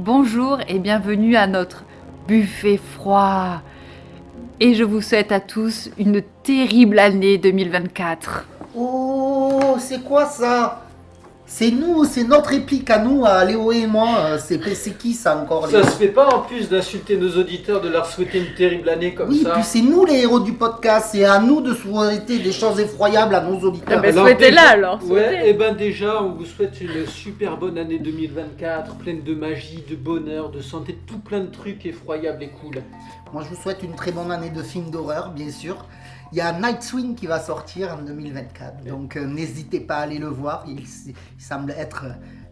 Bonjour et bienvenue à notre buffet froid. Et je vous souhaite à tous une terrible année 2024. Oh, c'est quoi ça? C'est nous, c'est notre réplique à nous, à Léo et moi. C'est qui ça encore, Ça Léo? se fait pas en plus d'insulter nos auditeurs, de leur souhaiter une terrible année comme Oui, ça. puis c'est nous les héros du podcast. C'est à nous de souhaiter des choses effroyables à nos auditeurs. Ah ben, Alors, souhaitez-la déjà- alors, souhaitez. Ouais, et ben déjà, on vous souhaite une super bonne année 2024, pleine de magie, de bonheur, de santé, tout plein de trucs effroyables et cool. Moi, je vous souhaite une très bonne année de films d'horreur, bien sûr. Il y a Night Swing qui va sortir en 2024, donc n'hésitez pas à aller le voir. Il semble être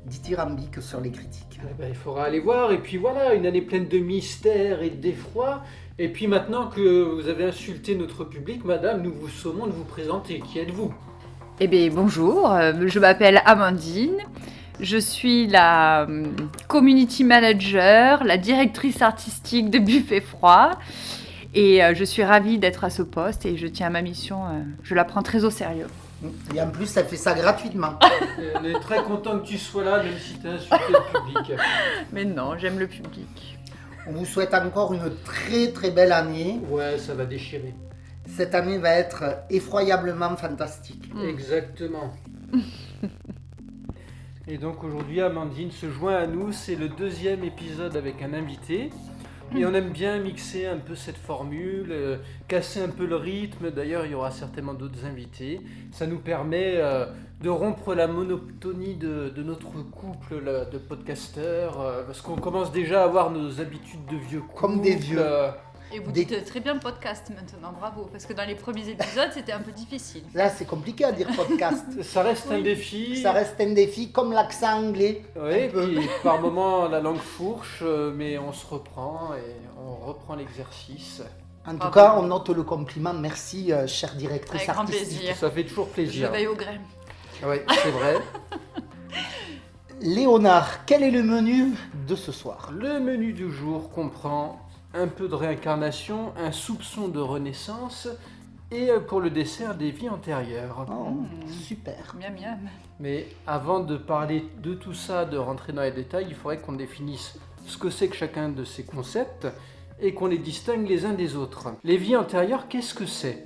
dithyrambique sur les critiques. Eh ben, il faudra aller voir, et puis voilà, une année pleine de mystères et d'effroi. Et puis maintenant que vous avez insulté notre public, madame, nous vous sommons de vous présenter. Qui êtes-vous? Eh bien bonjour, je m'appelle Amandine. Je suis la community manager, la directrice artistique de Buffet Froid. Et je suis ravie d'être à ce poste et je tiens à ma mission, je la prends très au sérieux. Et en plus, elle fait ça gratuitement. On est très content que tu sois là, même si tu as insulté le public. Mais non, j'aime le public. On vous souhaite encore une très très belle année. Ouais, ça va déchirer. Cette année va être effroyablement fantastique. Exactement. Et donc aujourd'hui, Amandine se joint à nous. C'est le deuxième épisode avec un invité. Et on aime bien mixer un peu cette formule, casser un peu le rythme. D'ailleurs, il y aura certainement d'autres invités. Ça nous permet de rompre la monotonie de notre couple là, de podcasteurs. Parce qu'on commence déjà à avoir nos habitudes de vieux couple. Comme des vieux. Et vous Des- dites très bien podcast maintenant, bravo, parce que dans les premiers épisodes, c'était un peu difficile. Là, c'est compliqué à dire podcast. Ça reste un défi. Ça reste un défi, comme l'accent anglais. Oui, un peu. puis par moments la langue fourche, mais on se reprend et on reprend l'exercice. En Bravo. tout cas, on note le compliment. Merci, chère directrice Avec grand artistique. plaisir. Ça fait toujours Je plaisir. veille au grain. Oui, c'est vrai. Léonard, quel est le menu de ce soir? Le menu du jour comprend un peu de réincarnation, un soupçon de renaissance et pour le dessert des vies antérieures. Oh, super. Miam miam. Mais avant de parler de tout ça, de rentrer dans les détails, il faudrait qu'on définisse ce que c'est que chacun de ces concepts et qu'on les distingue les uns des autres. Les vies antérieures, qu'est-ce que c'est?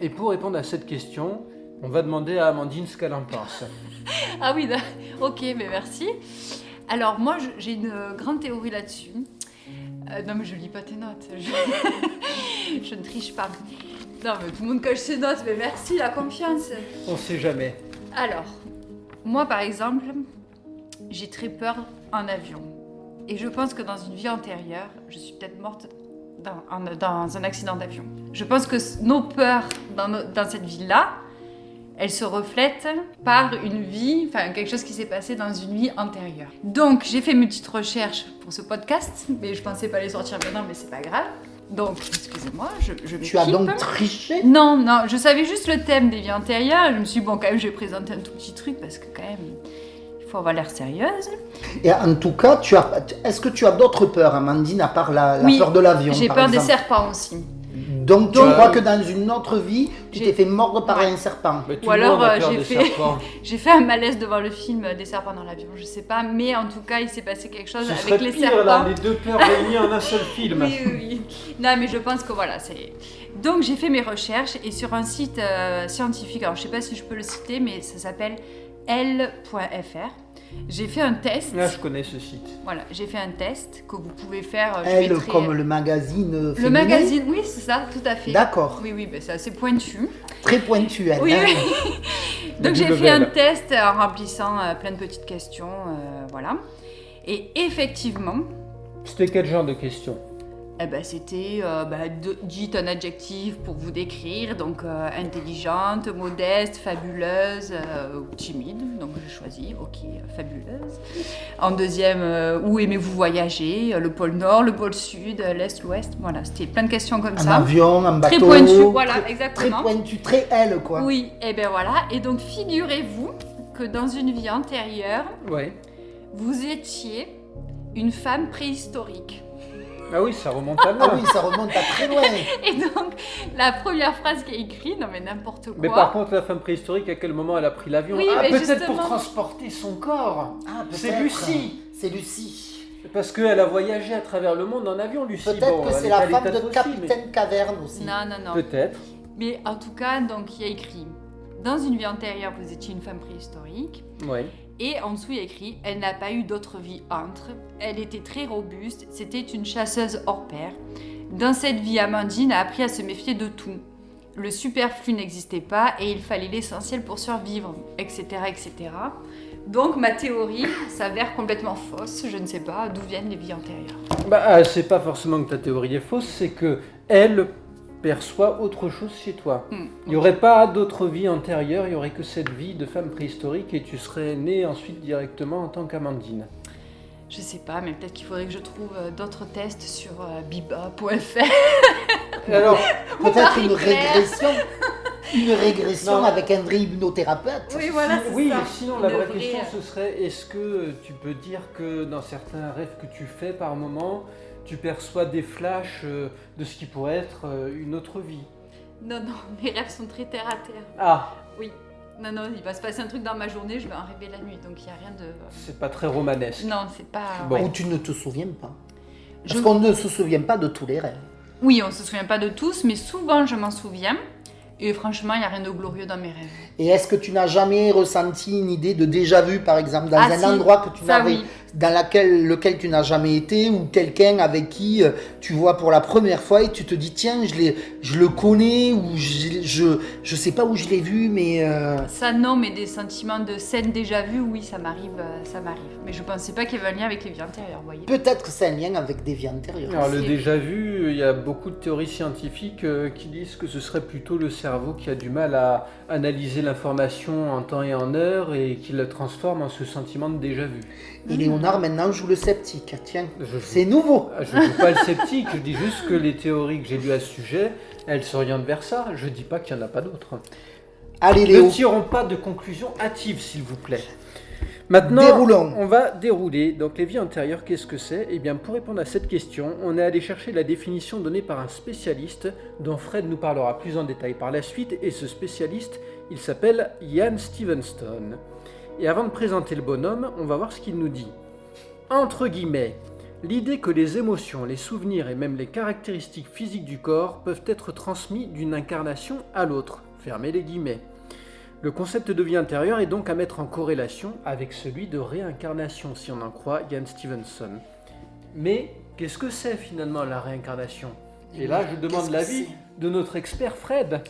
Et pour répondre à cette question, on va demander à Amandine ce qu'elle en pense. Ah oui, ok, mais merci. Alors moi, j'ai une grande théorie là-dessus. Non mais je lis pas tes notes, je ne triche pas. Non mais tout le monde coche ses notes, mais merci, la confiance. On sait jamais. Alors, moi par exemple, j'ai très peur en avion. Et je pense que dans une vie antérieure, je suis peut-être morte dans un accident d'avion. Je pense que nos peurs dans cette vie-là, elles se reflètent par une vie, enfin quelque chose qui s'est passé dans une vie antérieure. Donc j'ai fait mes petites recherches pour ce podcast, mais je pensais pas les sortir maintenant, mais c'est pas grave. Donc, excusez-moi, je Tu as m'équipe. donc triché? Non, je savais juste le thème des vies antérieures. Je me suis dit, bon, quand même, je vais présenter un tout petit truc parce que, quand même, il faut avoir l'air sérieuse. Et en tout cas, est-ce que tu as d'autres peurs, Amandine, à part la Oui, peur de l'avion? J'ai par peur des exemple? serpents aussi. Donc, tu crois que dans une autre vie, tu J'ai- t'es fait mordre par Ouais. un serpent? Mais tout Ou le alors, monde a peur j'ai des fait- serpents. J'ai fait un malaise devant le film des serpents dans l'avion, je sais pas, mais en tout cas, il s'est passé quelque chose Ce avec serait les pire, serpents. là, les deux peurs réunies en un seul film. Oui, oui, oui. Non, mais je pense que voilà, c'est... Donc, j'ai fait mes recherches et sur un site scientifique, alors je sais pas si je peux le citer, mais ça s'appelle L.fr. J'ai fait un test. Là, je connais ce site. Voilà, j'ai fait un test que vous pouvez faire. Je Elle, mettrai- comme le magazine Le féminin? magazine, oui, c'est ça, tout à fait. D'accord. Oui, oui, ben, c'est assez pointu. Très pointu, elle. Oui, hein. oui. Donc j'ai double fait un belle. test en remplissant plein de petites questions, voilà. Et effectivement, C'était quel genre de question? eh ben, c'était, dites un adjectif pour vous décrire, donc intelligente, modeste, fabuleuse, ou timide, donc j'ai choisi, ok, fabuleuse. En deuxième, où aimez-vous voyager, le pôle Nord, le pôle Sud, l'Est, l'Ouest, voilà, c'était plein de questions comme En ça. avion, en bateau. Très pointu, voilà, Très exactement. pointu, très elle, quoi. Oui, et ben voilà, et donc figurez-vous que dans une vie antérieure, Ouais. vous étiez une femme préhistorique. Ah oui, ça remonte à Ah loin. oui, ça remonte à très loin. Et donc, la première phrase qui est écrite, non mais n'importe quoi. Mais par contre, la femme préhistorique, à quel moment elle a pris l'avion? Oui, Ah, mais peut-être justement. pour transporter son corps. Ah, C'est peut-être. Lucie. C'est Lucie. Parce qu'elle a voyagé à travers le monde en avion, Lucie. Peut-être que elle c'est est la pas femme l'état de aussi, Capitaine Caverne aussi. Non. Peut-être. Mais en tout cas, donc il y a écrit dans une vie antérieure, vous étiez une femme préhistorique. Oui. Et en dessous, il y a écrit elle n'a pas eu d'autre vie entre. Elle était très robuste. C'était une chasseuse hors pair. Dans cette vie, Amandine a appris à se méfier de tout. Le superflu n'existait pas et il fallait l'essentiel pour survivre, etc., etc. Donc ma théorie s'avère complètement fausse. Je ne sais pas d'où viennent les vies antérieures. C'est pas forcément que ta théorie est fausse, c'est que elle perçoit autre chose chez toi. Il n'y aurait pas d'autre vie antérieure, il n'y aurait que cette vie de femme préhistorique et tu serais née ensuite directement en tant qu'Amandine. Je sais pas, mais peut-être qu'il faudrait que je trouve d'autres tests sur biba.fr. Alors, Peut-être une Marie-Claire. régression. Une régression Non. avec un vrai hypnothérapeute. Oui, voilà, c'est oui, ça. sinon la Une vraie vraie, question ce serait est-ce que tu peux dire que dans certains rêves que tu fais par moment, tu perçois des flashs de ce qui pourrait être une autre vie? Non, mes rêves sont très terre à terre. Ah, Oui. Non, il va se passer un truc dans ma journée, je vais en rêver la nuit, donc il n'y a rien de... c'est pas très romanesque. Non, c'est pas... Bon. Ou tu ne te souviens pas. Parce Je- qu'on ne se souvient pas de tous les rêves. Oui, on se souvient pas de tous, mais souvent je m'en souviens. Et franchement, il n'y a rien de glorieux dans mes rêves. Et est-ce que tu n'as jamais ressenti une idée de déjà-vu, par exemple, dans un Si, endroit que tu ça n'avais, oui. dans lequel tu n'as jamais été, ou quelqu'un avec qui tu vois pour la première fois et tu te dis tiens, je le connais, ou je sais pas où je l'ai vu, mais Ça non, mais des sentiments de scène déjà vue, oui, ça m'arrive. Mais je pensais pas qu'il y avait un lien avec les vies antérieures, vous voyez. peut-être que c'est un lien avec des vies antérieures. Alors le C'est- déjà vu, il y a beaucoup de théories scientifiques qui disent que ce serait plutôt le cerveau qui a du mal à analyser l'information en temps et en heure et qui le transforme en ce sentiment de déjà vu. Et Léonard maintenant joue le sceptique. Tiens, Je- c'est nouveau. Je ne dis pas le sceptique, je dis juste que les théories que j'ai lues à ce sujet, elles s'orientent vers ça. Je dis pas qu'il n'y en a pas d'autres. Allez Ne Léo, tirons pas de conclusions hâtives, s'il vous plaît. Maintenant, Déroulons. on va dérouler. Donc, les vies antérieures, qu'est-ce que c'est? Eh bien, pour répondre à cette question, on est allé chercher la définition donnée par un spécialiste, dont Fred nous parlera plus en détail par la suite. Et ce spécialiste, il s'appelle Ian Stevenson. Et avant de présenter le bonhomme, on va voir ce qu'il nous dit. Entre guillemets, l'idée que les émotions, les souvenirs et même les caractéristiques physiques du corps peuvent être transmis d'une incarnation à l'autre. Fermez les guillemets. Le concept de vie intérieure est donc à mettre en corrélation avec celui de réincarnation, si on en croit Ian Stevenson. Mais qu'est-ce que c'est finalement la réincarnation? Et là, je demande Qu'est-ce que l'avis de notre expert Fred.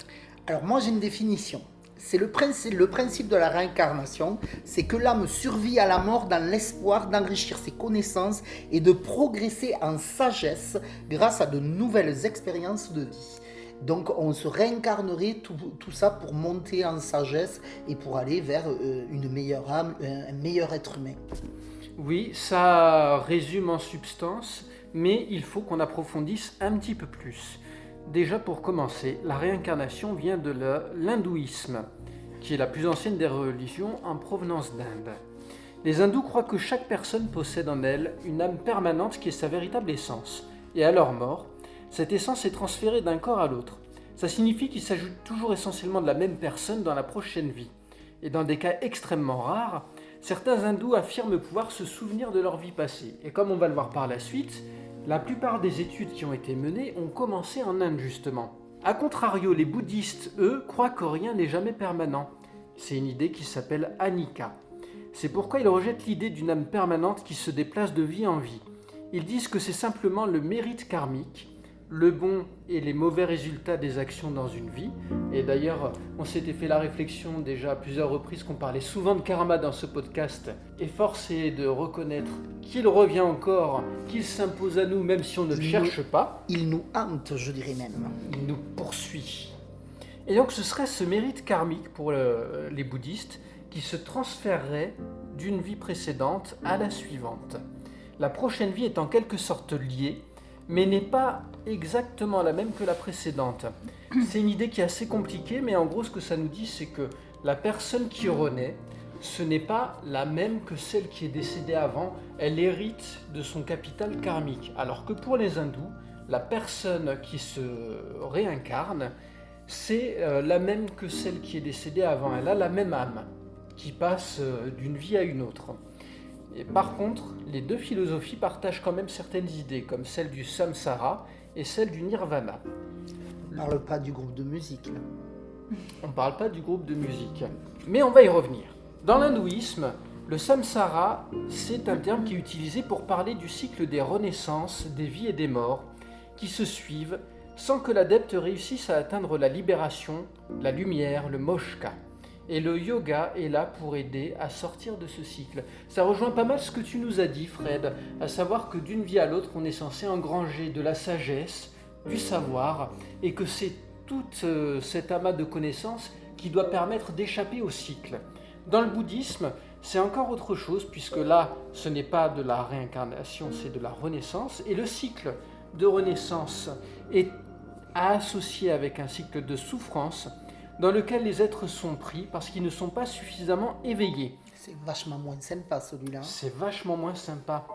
Alors moi j'ai une définition. C'est le principe de la réincarnation, c'est que l'âme survit à la mort dans l'espoir d'enrichir ses connaissances et de progresser en sagesse grâce à de nouvelles expériences de vie. Donc on se réincarnerait tout ça pour monter en sagesse et pour aller vers une meilleure âme, un meilleur être humain. Oui, ça résume en substance, mais il faut qu'on approfondisse un petit peu plus. Déjà pour commencer, la réincarnation vient de l'hindouisme, qui est la plus ancienne des religions en provenance d'Inde. Les hindous croient que chaque personne possède en elle une âme permanente qui est sa véritable essence, et à leur mort, cette essence est transférée d'un corps à l'autre. Ça signifie qu'il s'agit toujours essentiellement de la même personne dans la prochaine vie. Et dans des cas extrêmement rares, certains hindous affirment pouvoir se souvenir de leur vie passée. Et comme on va le voir par la suite, la plupart des études qui ont été menées ont commencé en Inde justement. A contrario, les bouddhistes, eux, croient que rien n'est jamais permanent. C'est une idée qui s'appelle anicca. C'est pourquoi ils rejettent l'idée d'une âme permanente qui se déplace de vie en vie. Ils disent que c'est simplement le mérite karmique, le bon et les mauvais résultats des actions dans une vie. Et d'ailleurs, on s'était fait la réflexion déjà à plusieurs reprises qu'on parlait souvent de karma dans ce podcast. Et force est de reconnaître qu'il revient encore, qu'il s'impose à nous même si on ne le cherche pas. Il nous hante, je dirais même. Il nous poursuit. Et donc ce serait ce mérite karmique pour les bouddhistes qui se transférerait d'une vie précédente à la suivante. La prochaine vie est en quelque sorte liée, mais n'est pas exactement la même que la précédente. C'est une idée qui est assez compliquée, mais en gros ce que ça nous dit, c'est que la personne qui renaît, ce n'est pas la même que celle qui est décédée avant, elle hérite de son capital karmique. Alors que pour les hindous, la personne qui se réincarne, c'est la même que celle qui est décédée avant. Elle a la même âme qui passe d'une vie à une autre. Et par contre, les deux philosophies partagent quand même certaines idées, comme celle du samsara et celle du nirvana. On parle pas du groupe de musique, là. On ne parle pas du groupe de musique, mais on va y revenir. Dans l'hindouisme, le samsara, c'est un terme qui est utilisé pour parler du cycle des renaissances, des vies et des morts, qui se suivent sans que l'adepte réussisse à atteindre la libération, la lumière, le moksha. Et le yoga est là pour aider à sortir de ce cycle. Ça rejoint pas mal ce que tu nous as dit, Fred, à savoir que d'une vie à l'autre, on est censé engranger de la sagesse, du savoir, et que c'est tout cet amas de connaissances qui doit permettre d'échapper au cycle. Dans le bouddhisme, c'est encore autre chose, puisque là, ce n'est pas de la réincarnation, c'est de la renaissance, et le cycle de renaissance est associé avec un cycle de souffrance, dans lequel les êtres sont pris parce qu'ils ne sont pas suffisamment éveillés. C'est vachement moins sympa, celui-là. C'est vachement moins sympa.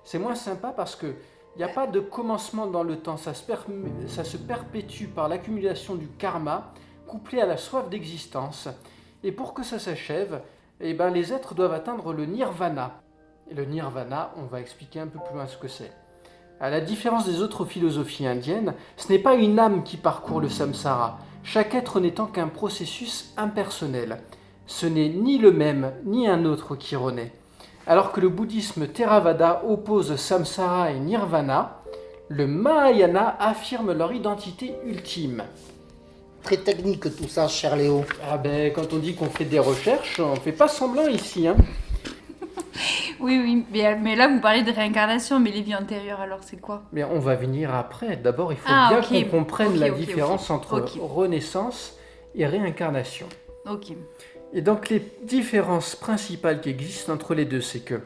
C'est moins sympa parce que il n'y a pas de commencement dans le temps, ça se perpétue par l'accumulation du karma, couplé à la soif d'existence. Et pour que ça s'achève, les êtres doivent atteindre le nirvana. Et le nirvana, on va expliquer un peu plus loin ce que c'est. À la différence des autres philosophies indiennes, ce n'est pas une âme qui parcourt le samsara, chaque être n'étant qu'un processus impersonnel. Ce n'est ni le même, ni un autre qui renaît. Alors que le bouddhisme Theravada oppose samsara et nirvana, le Mahayana affirme leur identité ultime. Très technique tout ça, cher Léo. Ah ben, quand on dit qu'on fait des recherches, on ne fait pas semblant ici, hein. Oui, mais là vous parlez de réincarnation, mais les vies antérieures alors c'est quoi? Mais on va venir après. D'abord, il faut bien ok. qu'on comprenne la Ok, différence entre ok. renaissance et réincarnation. Ok. Et donc les différences principales qui existent entre les deux, c'est que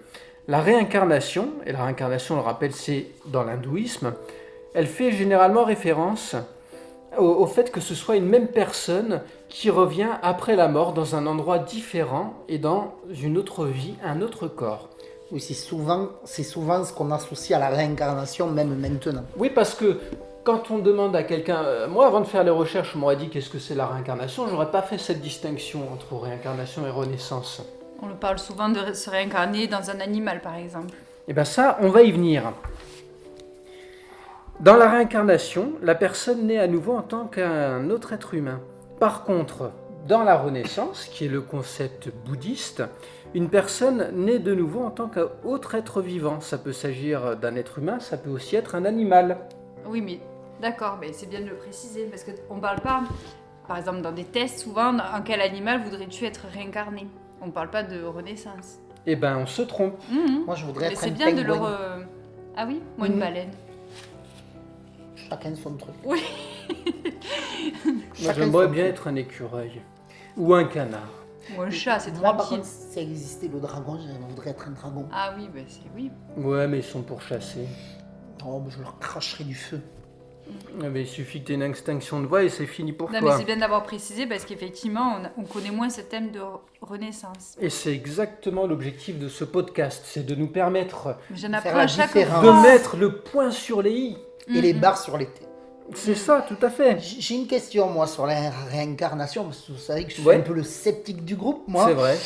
la réincarnation, et la réincarnation, on le rappelle, c'est dans l'hindouisme, elle fait généralement référence au fait que ce soit une même personne qui revient après la mort dans un endroit différent et dans une autre vie, un autre corps. Oui, c'est souvent ce qu'on associe à la réincarnation, même maintenant. Oui, parce que quand on demande à quelqu'un, moi avant de faire les recherches, on m'aurait dit qu'est-ce que c'est la réincarnation, j'aurais pas fait cette distinction entre réincarnation et renaissance. On parle souvent de se réincarner dans un animal par exemple. Et bien ça, on va y venir. Dans la réincarnation, la personne naît à nouveau en tant qu'un autre être humain. Par contre, dans la renaissance, qui est le concept bouddhiste, une personne naît de nouveau en tant qu'autre être vivant. Ça peut s'agir d'un être humain, ça peut aussi être un animal. Oui, mais d'accord, mais c'est bien de le préciser parce qu'on ne parle pas, par exemple dans des tests, souvent, en quel animal voudrais-tu être réincarné? On ne parle pas de renaissance. Eh ben, on se trompe. Moi, je voudrais Mais être c'est un bien de pingouin. leur... Ah oui, moi une baleine. Chacun son truc. Oui. Moi, Chacun j'aimerais son bien truc. être un écureuil. Ou un canard. Ou un chat, c'est Moi, par tranquille. contre, si existait le dragon, je voudrais être un dragon. Ah oui, bah c'est oui. Ouais, mais ils sont pour chasser. Oh, je leur cracherais du feu. Ah, mais il suffit que tu aies une extinction de voix et c'est fini pour Non, mais toi. c'est bien d'avoir précisé parce qu'effectivement, on connaît moins ce thème de renaissance. Et c'est exactement l'objectif de ce podcast, c'est de nous permettre Mais j'en Faire apprends la à chaque différence. de fois. mettre le point sur les i. Et les barres sur les T. C'est ça, tout à fait. J'ai une question, moi, sur la réincarnation, parce que vous savez que je suis Ouais. un peu le sceptique du groupe, moi. C'est vrai.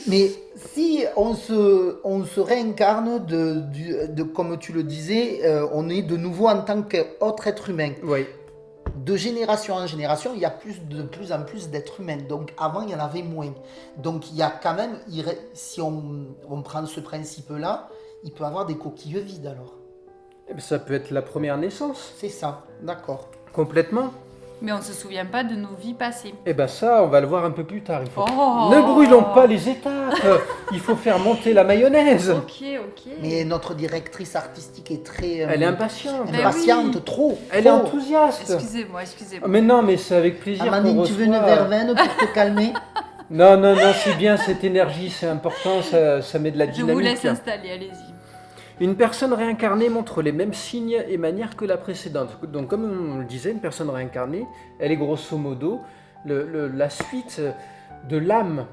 Mais si on se réincarne comme tu le disais, on est de nouveau en tant qu'autre être humain. Oui. De génération en génération, il y a de plus en plus d'êtres humains. Donc avant, il y en avait moins. Donc il y a quand même, si on prend ce principe-là, il peut y avoir des coquilles vides alors. Eh ben, ça peut être la première naissance, C'est ça, d'accord. complètement. Mais on ne se souvient pas de nos vies passées. Et ben ça, on va le voir un peu plus tard. Il faut... Oh. Ne brûlons pas les étapes. Il faut faire monter la mayonnaise. Ok. Mais notre directrice artistique est très Elle est impatiente. Mais impatiente, oui. trop. Elle est trop. enthousiaste. Excusez-moi. Mais non, mais c'est avec plaisir qu'on Amandine, reçoit... tu veux une verveine pour te calmer? Non, c'est bien cette énergie, c'est important, ça met de la Je dynamique. vous laisse installer, allez-y. Une personne réincarnée montre les mêmes signes et manières que la précédente. Donc comme on le disait, une personne réincarnée, elle est grosso modo la suite de l'âme.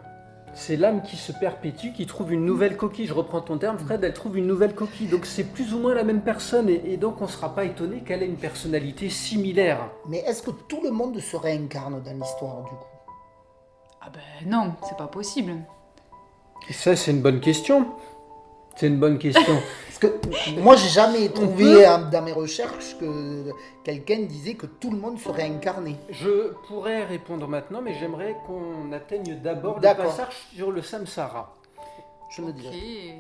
C'est l'âme qui se perpétue, qui trouve une nouvelle coquille. Je reprends ton terme, Fred, elle trouve une nouvelle coquille. Donc c'est plus ou moins la même personne et donc on ne sera pas étonné qu'elle ait une personnalité similaire. Mais est-ce que tout le monde se réincarne dans l'histoire du coup? Ah ben non, c'est pas possible. Et ça, c'est une bonne question. C'est une bonne question. Parce que moi, j'ai jamais trouvé dans mes recherches que quelqu'un disait que tout le monde se réincarnait. Je pourrais répondre maintenant, mais j'aimerais qu'on atteigne d'abord le D'accord. passage sur le samsara. Je me dirais.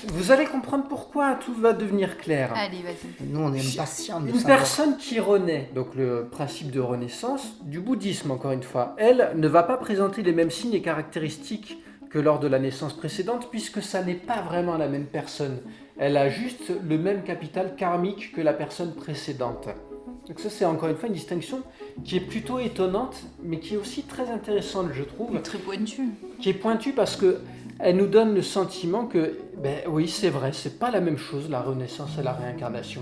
Vous allez comprendre pourquoi, tout va devenir clair. Allez, vas-y. Nous, on est impatients de Une savoir. personne qui renaît, donc le principe de renaissance, du bouddhisme encore une fois, elle ne va pas présenter les mêmes signes et caractéristiques que lors de la naissance précédente, puisque ça n'est pas vraiment la même personne. Elle a juste le même capital karmique que la personne précédente. Donc ça, c'est encore une fois une distinction qui est plutôt étonnante, mais qui est aussi très intéressante, je trouve. Très pointu. Qui est pointue parce que elle nous donne le sentiment que, ben oui, c'est vrai, c'est pas la même chose, la renaissance et la réincarnation.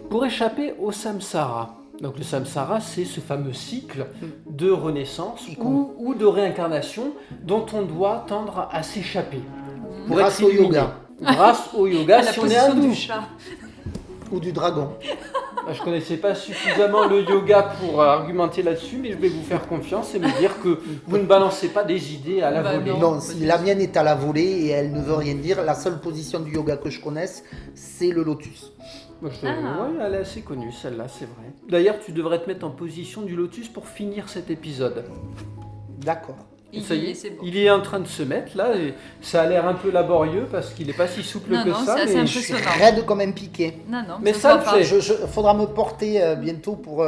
Pour échapper au samsara, donc le samsara, c'est ce fameux cycle de renaissance ou de réincarnation dont on doit tendre à s'échapper. Pour Grâce être au illuminé. yoga. Grâce au yoga, La si on est position hindou. du chat. Ou du dragon. Je connaissais pas suffisamment le yoga pour argumenter là-dessus, mais je vais vous faire confiance et me dire que vous ne balancez pas des idées à la Bah volée. Non, si la mienne est à la volée et elle ne veut rien dire, la seule position du yoga que je connaisse, c'est le lotus. Ouais, Ah. elle est assez connue celle-là, c'est vrai. D'ailleurs, tu devrais te mettre en position du lotus pour finir cet épisode. D'accord. Ça y est, C'est bon. il est en train de se mettre là, et ça a l'air un peu laborieux parce qu'il n'est pas si souple Non, que non, ça. c'est assez mais Je suis impressionnant. raide comme un piquet. Non, non, Mais se ça voit le pas. fait. Faudra me porter bientôt pour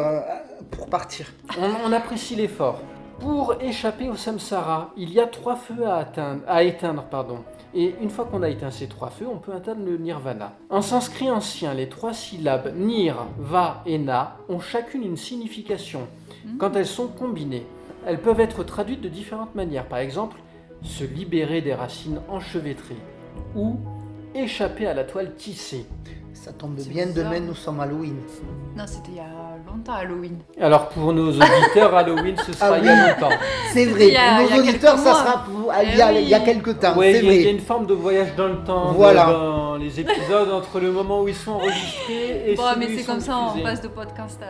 partir. On apprécie l'effort. Pour échapper au samsara, il y a 3 feux à éteindre. Et une fois qu'on a éteint ces 3 feux, on peut atteindre le nirvana. En sanskrit ancien, les 3 syllabes nir, va et na ont chacune une signification quand elles sont combinées. Elles peuvent être traduites de différentes manières. Par exemple, se libérer des racines enchevêtrées ou échapper à la toile tissée. Ça tombe C'est bien, bizarre. demain nous sommes Halloween. Non, c'était il y a longtemps, Halloween. Alors pour nos auditeurs, Halloween, ce sera Ah il y a oui. longtemps. C'est vrai, Il y a- pour il y nos a auditeurs, quelques ça mois. sera pour, Eh il y a oui. quelques temps, Ouais, c'est il y a vrai. une forme de voyage dans le temps Voilà. dans les épisodes entre le moment où ils sont enregistrés et Bon, celui mais où ils c'est sont comme ça, on diffusés. passe de podcast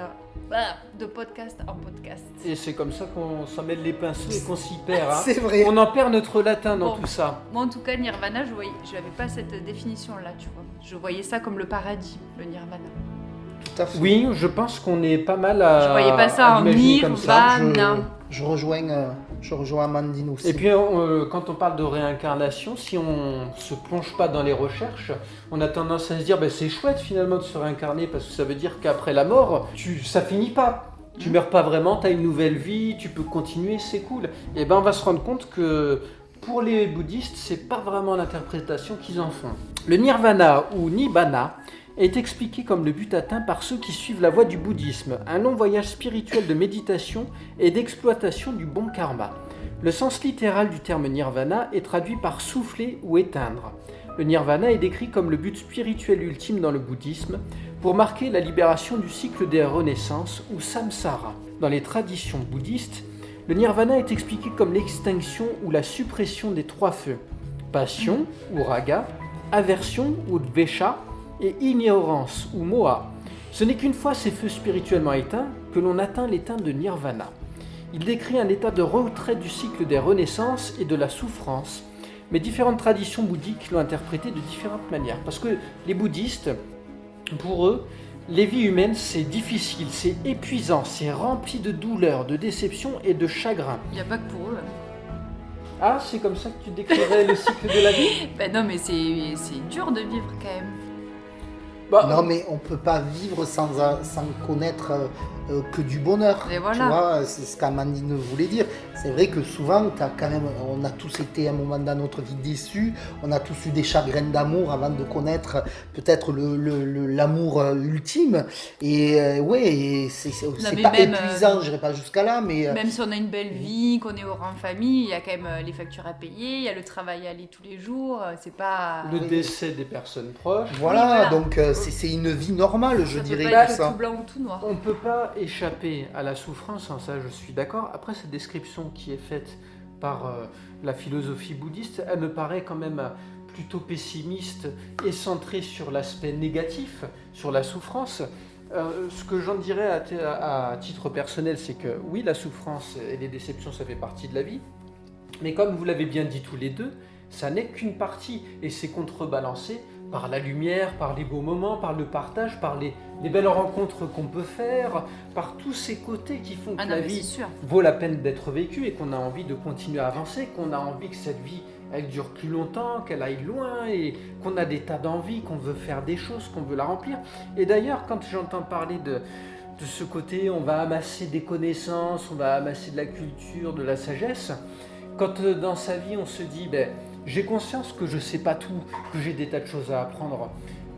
en podcast. Et c'est comme ça qu'on s'en mêle les pinceaux et qu'on s'y perd. Hein. C'est vrai. On en perd notre latin dans Bon. tout ça. Moi, en tout cas, Nirvana, je n'avais pas cette définition-là, tu vois. Je voyais ça comme le paradis, le Nirvana. Tout à fait. Oui, je pense qu'on est pas mal à. Je voyais pas ça à en l'imaginer comme ça. Nirvana. Je rejoins Amandine aussi. Et puis, quand on parle de réincarnation, si on se plonge pas dans les recherches, on a tendance à se dire, ben, c'est chouette finalement de se réincarner parce que ça veut dire qu'après la mort, ça finit pas. Tu meurs pas vraiment, tu as une nouvelle vie, tu peux continuer, c'est cool. Et ben, on va se rendre compte que pour les bouddhistes, c'est pas vraiment l'interprétation qu'ils en font. Le nirvana ou nibbana est expliqué comme le but atteint par ceux qui suivent la voie du bouddhisme, un long voyage spirituel de méditation et d'exploitation du bon karma. Le sens littéral du terme nirvana est traduit par souffler ou éteindre. Le nirvana est décrit comme le but spirituel ultime dans le bouddhisme pour marquer la libération du cycle des renaissances ou samsara. Dans les traditions bouddhistes, le nirvana est expliqué comme l'extinction ou la suppression des 3 feux, passion ou raga, aversion ou dvesha, et ignorance ou moha. Ce n'est qu'une fois ces feux spirituellement éteints que l'on atteint l'état de nirvana. Il décrit un état de retrait du cycle des renaissances et de la souffrance, mais différentes traditions bouddhiques l'ont interprété de différentes manières. Parce que les bouddhistes, pour eux, les vies humaines, c'est difficile, c'est épuisant, c'est rempli de douleur, de déception et de chagrin. Il n'y a pas que pour eux. Ah, c'est comme ça que tu décrirais le cycle de la vie ? Ben non, mais c'est dur de vivre quand même. Bah, Non, mais on peut pas vivre sans connaître que du bonheur. Et voilà. Tu vois, c'est ce qu'Amandine voulait dire. C'est vrai que souvent, on a tous été à un moment dans notre vie déçus, on a tous eu des chagrins d'amour avant de connaître peut-être l'amour ultime. Et ouais, c'est mais pas même, épuisant, je n'irai pas jusqu'à là, mais Même si on a une belle vie, qu'on est en famille, il y a quand même les factures à payer, il y a le travail à aller tous les jours, c'est pas... le décès des personnes proches. voilà, Oui, voilà. donc c'est une vie normale, je Ça peut dirais pas que être ça. tout blanc ou tout noir. On ne peut pas échapper à la souffrance, hein, ça je suis d'accord. Après, cette description qui est faite par la philosophie bouddhiste, elle me paraît quand même plutôt pessimiste et centrée sur l'aspect négatif, sur la souffrance. Ce que j'en dirais à titre personnel, c'est que oui, la souffrance et les déceptions, ça fait partie de la vie. Mais comme vous l'avez bien dit tous les deux, ça n'est qu'une partie et c'est contrebalancé par la lumière, par les beaux moments, par le partage, par les belles rencontres qu'on peut faire, par tous ces côtés qui font que la vie vaut la peine d'être vécue et qu'on a envie de continuer à avancer, qu'on a envie que cette vie elle dure plus longtemps, qu'elle aille loin et qu'on a des tas d'envies, qu'on veut faire des choses, qu'on veut la remplir. Et d'ailleurs, quand j'entends parler de ce côté, on va amasser des connaissances, on va amasser de la culture, de la sagesse, quand dans sa vie on se dit j'ai conscience que je ne sais pas tout, que j'ai des tas de choses à apprendre,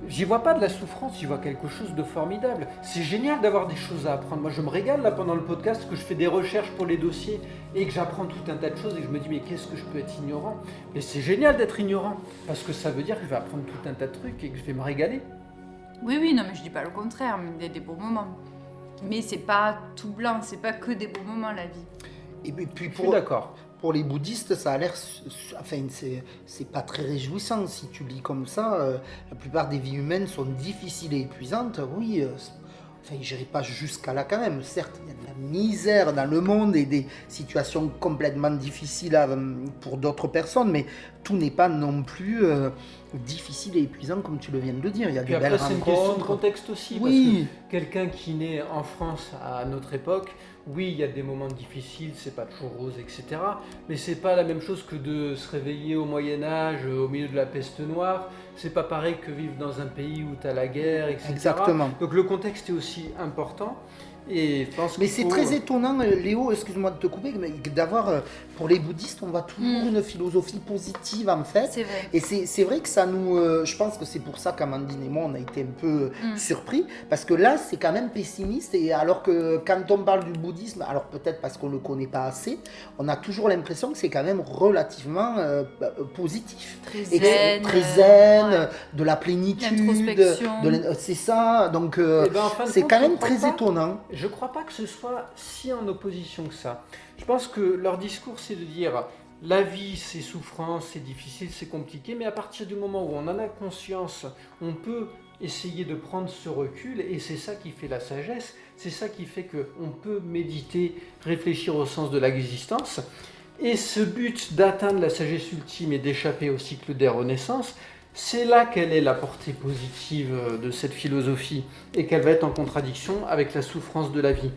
j'y vois pas de la souffrance, j'y vois quelque chose de formidable. C'est génial d'avoir des choses à apprendre. Moi je me régale là pendant le podcast que je fais des recherches pour les dossiers et que j'apprends tout un tas de choses et que je me dis mais qu'est-ce que je peux être ignorant? Mais c'est génial d'être ignorant parce que ça veut dire que je vais apprendre tout un tas de trucs et que je vais me régaler. Oui, non mais je dis pas le contraire, mais il y a des beaux moments. Mais c'est pas tout blanc, c'est pas que des beaux moments la vie. Et puis Je suis d'accord. Pour les bouddhistes, ça a l'air, enfin, c'est pas très réjouissant si tu lis comme ça. La plupart des vies humaines sont difficiles et épuisantes. Oui, enfin, j'irai pas jusqu'à là quand même. Certes, il y a de la misère dans le monde et des situations complètement difficiles pour d'autres personnes, mais tout n'est pas non plus difficile et épuisant comme tu le viens de le dire. Il y a Puis des belles après, c'est une question de rencontres. contexte aussi. Oui. Parce que quelqu'un qui naît en France à notre époque, oui, il y a des moments difficiles, c'est pas toujours rose, etc. Mais c'est pas la même chose que de se réveiller au Moyen-Âge, au milieu de la peste noire. C'est pas pareil que vivre dans un pays où tu as la guerre, etc. Exactement. Donc le contexte est aussi important. Et je pense Mais qu'il c'est faut... très étonnant, Léo, excuse-moi de te couper, mais d'avoir, pour les bouddhistes, on voit toujours une philosophie positive en fait. C'est vrai. Et c'est vrai que ça nous... je pense que c'est pour ça qu'Amandine et moi, on a été un peu surpris, parce que là, c'est quand même pessimiste, et alors que quand on parle du bouddhisme, alors peut-être parce qu'on ne le connaît pas assez, on a toujours l'impression que c'est quand même relativement positif. Très Et zen. très zen, Ouais. de la plénitude, L'introspection. c'est ça, donc Eh ben, en fin de c'est compte, quand je même crois très pas. étonnant. Je crois pas que ce soit si en opposition que ça. Je pense que leur discours, c'est de dire la vie, c'est souffrant, c'est difficile, c'est compliqué, mais à partir du moment où on en a conscience, on peut essayer de prendre ce recul, et c'est ça qui fait la sagesse, c'est ça qui fait qu'on peut méditer, réfléchir au sens de l'existence. Et ce but d'atteindre la sagesse ultime et d'échapper au cycle des renaissances, c'est là quelle est la portée positive de cette philosophie et qu'elle va être en contradiction avec la souffrance de la vie.